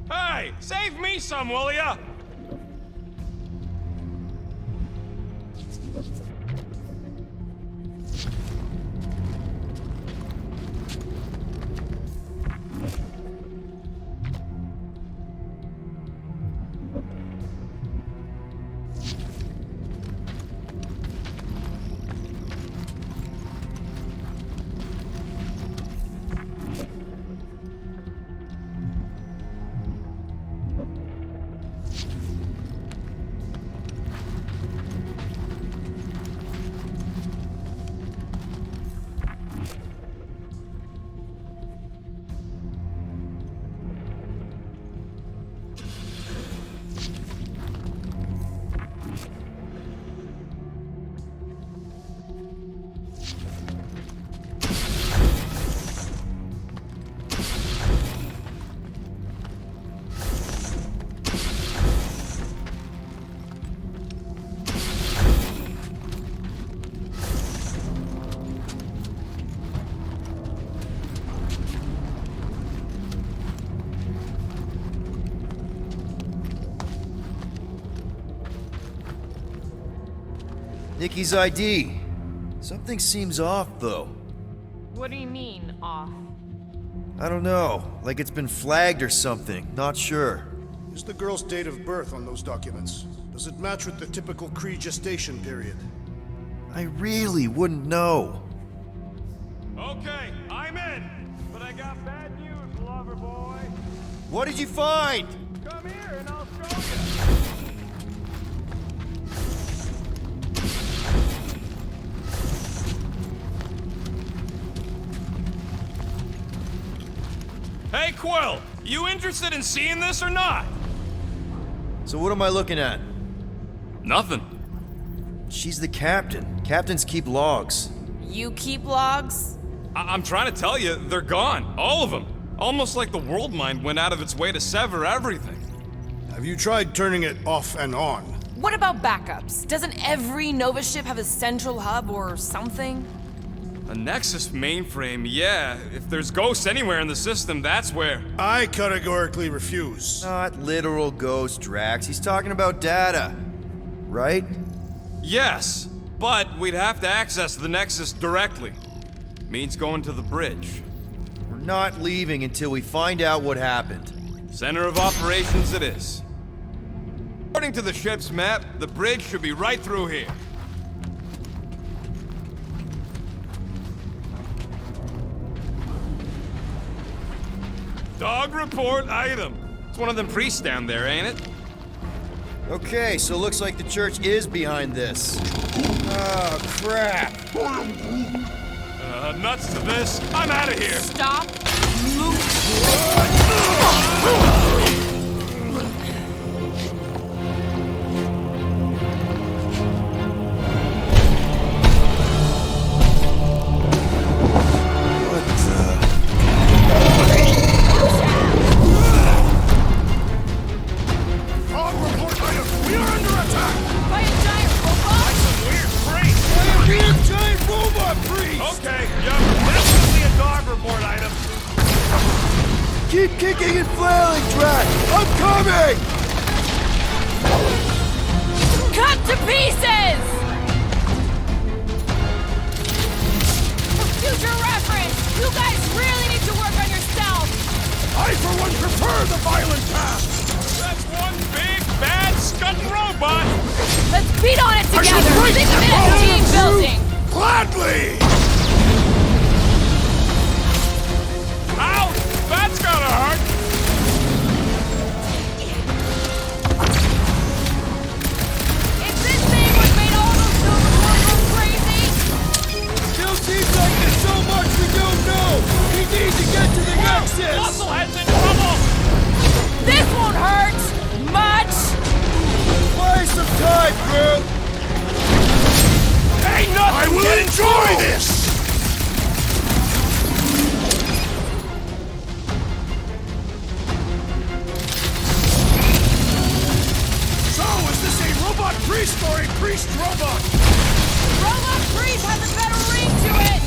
Hey, save me some, will ya? Nikki's ID. Something seems off, though. What do you mean, off? I don't know. Like it's been flagged or something. Not sure. Is the girl's date of birth on those documents? Does it match with the typical Kree gestation period? I really wouldn't know. Okay, I'm in. But I got bad news, lover boy. What did you find? Come here and I'll show you. Hey, Quill, you interested in seeing this or not? So what am I looking at? Nothing. She's the captain. Captains keep logs. You keep logs? I'm trying to tell you, they're gone. All of them. Almost like the world mind went out of its way to sever everything. Have you tried turning it off and on? What about backups? Doesn't every Nova ship have a central hub or something? A Nexus mainframe, yeah. If there's ghosts anywhere in the system, that's where. I categorically refuse. Not literal ghost, Drax. He's talking about data. Right? Yes, but we'd have to access the Nexus directly. Means going to the bridge. We're not leaving until we find out what happened. Center of operations it is. According to the ship's map, the bridge should be right through here. Dog report item. It's one of them priests down there, ain't it? Okay, so looks like the church is behind this. Oh, crap. Nuts to this. I'm out of here. Stop. Keep kicking and flailing, Drax! I'm coming! Cut to pieces! For future reference, you guys really need to work on yourself! I, for one, prefer the violent path! That's one big, bad, scunt robot! Let's beat on it together! Think of it as team building! Gladly! Ouch! That's gotta hurt! If this thing was made all those Silverhorns go crazy! Still seems like there's so much we don't know! We need to get to the Nexus! Musclehead's in trouble! This won't hurt! Much! Buy some time, bro! Ain't nothing! I will enjoy this! Robot priest or a priest robot? Robot priest has a better ring to it!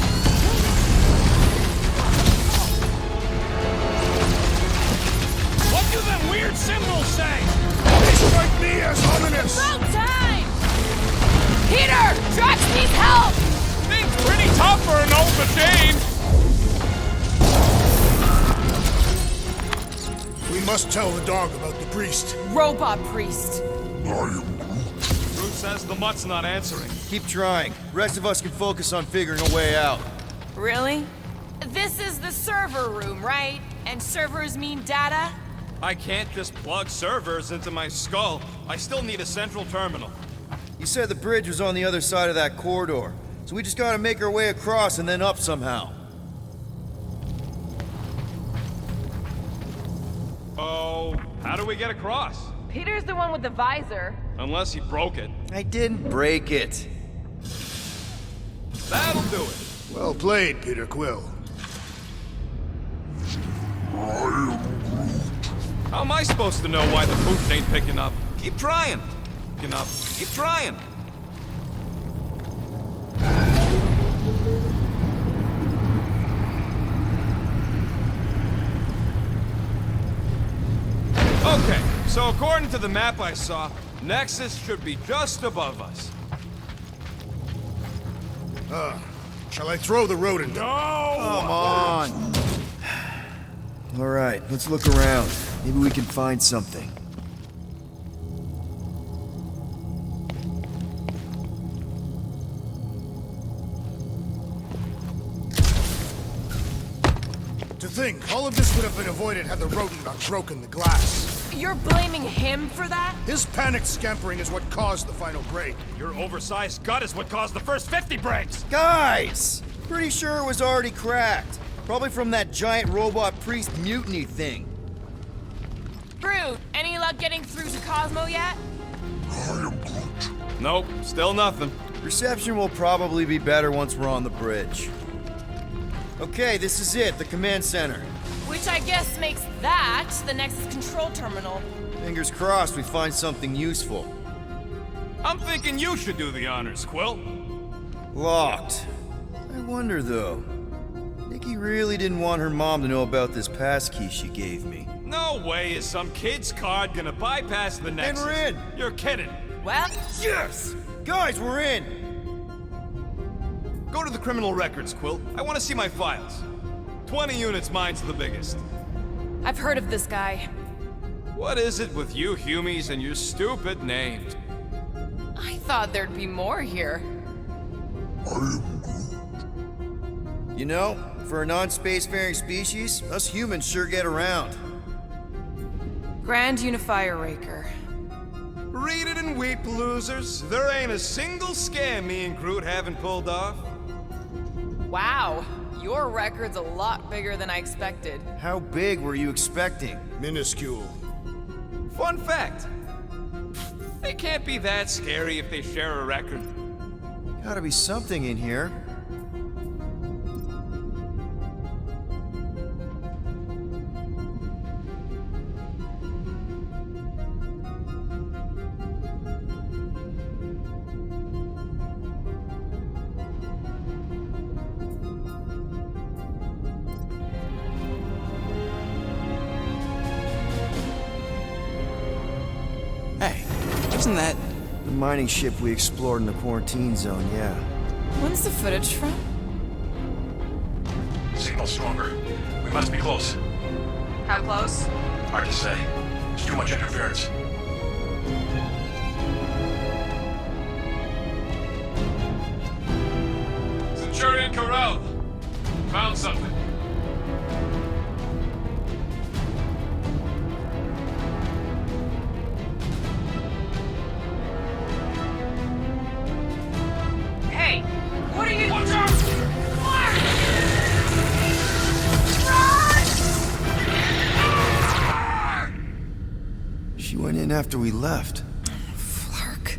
What do them weird symbols say? They strike me as ominous! About time! Peter! Drax needs help! Thing's pretty tough for an old machine! We must tell the dog about the priest. Robot priest. Groot says the mutt's not answering. Keep trying. Rest of us can focus on figuring a way out. Really? This is the server room, right? And servers mean data? I can't just plug servers into my skull. I still need a central terminal. You said the bridge was on the other side of that corridor, so we just gotta make our way across and then up somehow. Oh, how do we get across? Peter's the one with the visor. Unless he broke it. I didn't break it. That'll do it. Well played, Peter Quill. How am I supposed to know why the booth ain't picking up? Keep trying. Picking up. Keep trying. Okay, so according to the map I saw, Nexus should be just above us. Shall I throw the rodent? No! Come on! Alright, let's look around. Maybe we can find something. think. All of this would have been avoided had the rodent not broken the glass. You're blaming him for that? His panicked scampering is what caused the final break. Your oversized gut is what caused the first 50 breaks! Guys! Pretty sure it was already cracked. Probably from that giant robot priest mutiny thing. Brute, any luck getting through to Cosmo yet? Nope, still nothing. Reception will probably be better once we're on the bridge. Okay, this is it, the command center. Which I guess makes that the Nexus control terminal. Fingers crossed we find something useful. I'm thinking you should do the honors, Quill. Locked. I wonder though. Nikki really didn't want her mom to know about this passkey she gave me. No way is some kid's card gonna bypass the Nexus. And we're in! You're kidding. Well, Yes! Guys, we're in! Go to the criminal records, Quill. I want to see my files. 20 units, mine's the biggest. I've heard of this guy. What is it with you Humies and your stupid names? I thought there'd be more here. You know, for a non-spacefaring species, us humans sure get around. Grand Unifier Raker. Read it and weep, losers. There ain't a single scam me and Groot haven't pulled off. Wow, your record's a lot bigger than I expected. How big were you expecting? Minuscule. Fun fact. They can't be that scary if they share a record. Gotta be something in here. Hey, isn't that... The mining ship we explored in the quarantine zone, yeah. When's the footage from? Signal stronger. We must be close. How close? Hard to say. There's too much interference. Centurion Corral. Found something. Hey, what are you... Watch out! She went in after we left. Flark.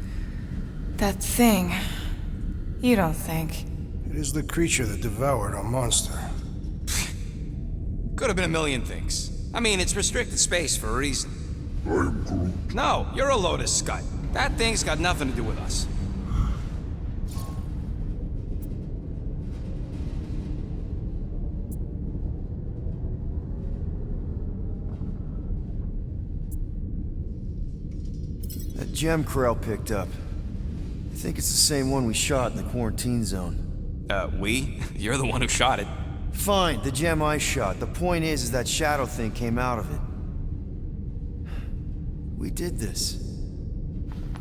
That thing. You don't think... It is the creature that devoured our monster. Could have been a million things. I mean, it's restricted space for a reason. No, you're a Lotus Scut. That thing's got nothing to do with us. That gem Corell picked up. I think it's the same one we shot in the quarantine zone. We? You're the one who shot it. Fine, the gem I shot. The point is that shadow thing came out of it. We did this.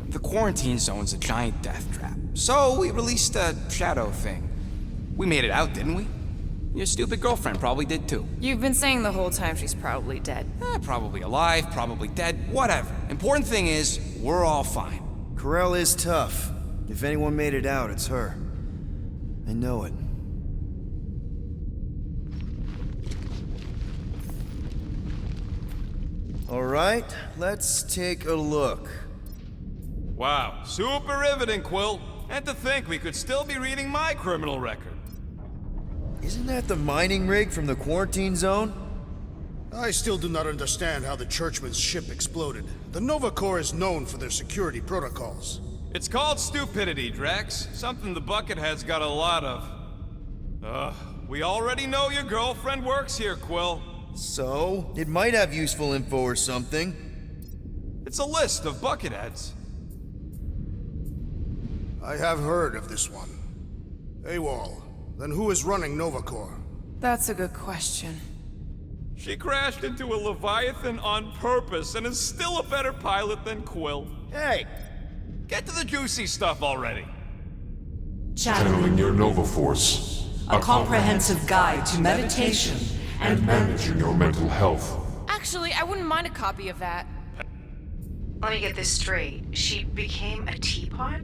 The quarantine zone's a giant death trap. So we released a shadow thing. We made it out, didn't we? Your stupid girlfriend probably did too. You've been saying the whole time she's probably dead. Probably alive, probably dead, whatever. Important thing is, we're all fine. Corell is tough. If anyone made it out, it's her. I know it. All right, let's take a look. Wow, super riveting, Quill. And to think we could still be reading my criminal record. Isn't that the mining rig from the quarantine zone? I still do not understand how the Churchman's ship exploded. The Nova Corps is known for their security protocols. It's called stupidity, Drax. Something the Buckethead's got a lot of. We already know your girlfriend works here, Quill. So, it might have useful info or something. It's a list of Bucketheads. I have heard of this one. AWOL. Then who is running Nova Corps? That's a good question. She crashed into a Leviathan on purpose and is still a better pilot than Quill. Hey! Get to the juicy stuff already. Channeling your Nova Force. A comprehensive guide to meditation and managing your mental health. Actually, I wouldn't mind a copy of that. Let me get this straight. She became a teapot?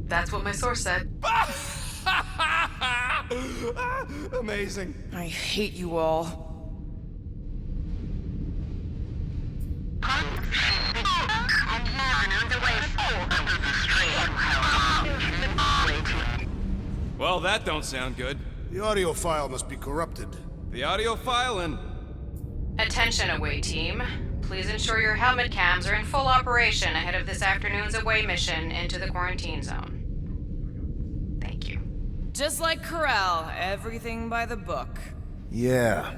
That's what my source said. Amazing. I hate you all. Well, that don't sound good. The audio file must be corrupted. The audio file and... Attention, away team. Please ensure your helmet cams are in full operation ahead of this afternoon's away mission into the quarantine zone. Thank you. Just like Corral, everything by the book. Yeah.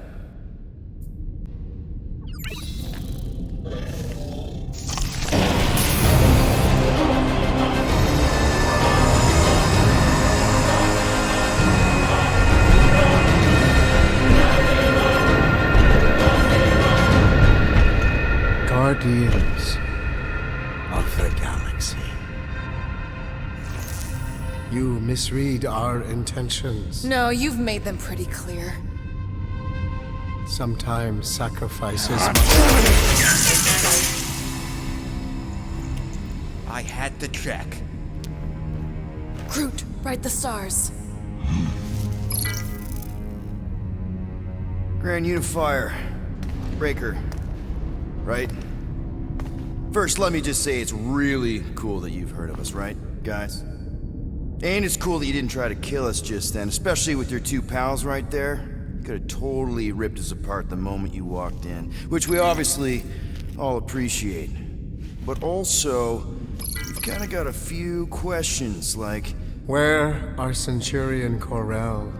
Guardians of the Galaxy. You misread our intentions. No, you've made them pretty clear. Sometimes sacrifices I had to check. Groot, write the stars. Grand Unifier. Breaker. Right? First, let me just say it's really cool that you've heard of us, right, guys? And it's cool that you didn't try to kill us just then, especially with your two pals right there. You could have totally ripped us apart the moment you walked in, which we obviously all appreciate. But also, we've kind of got a few questions, like... Where are Centurion Corell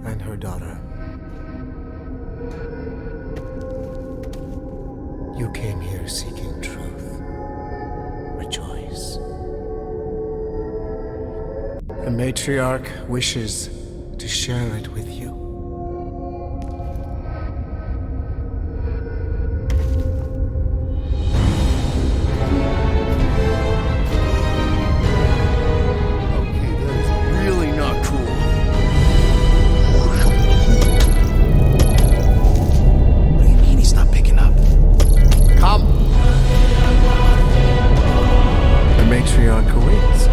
and her daughter? You came here seeking truth. Rejoice. The matriarch wishes to share it with you. Okay, that is really not cool. What do you mean he's not picking up? Come! The matriarch awaits.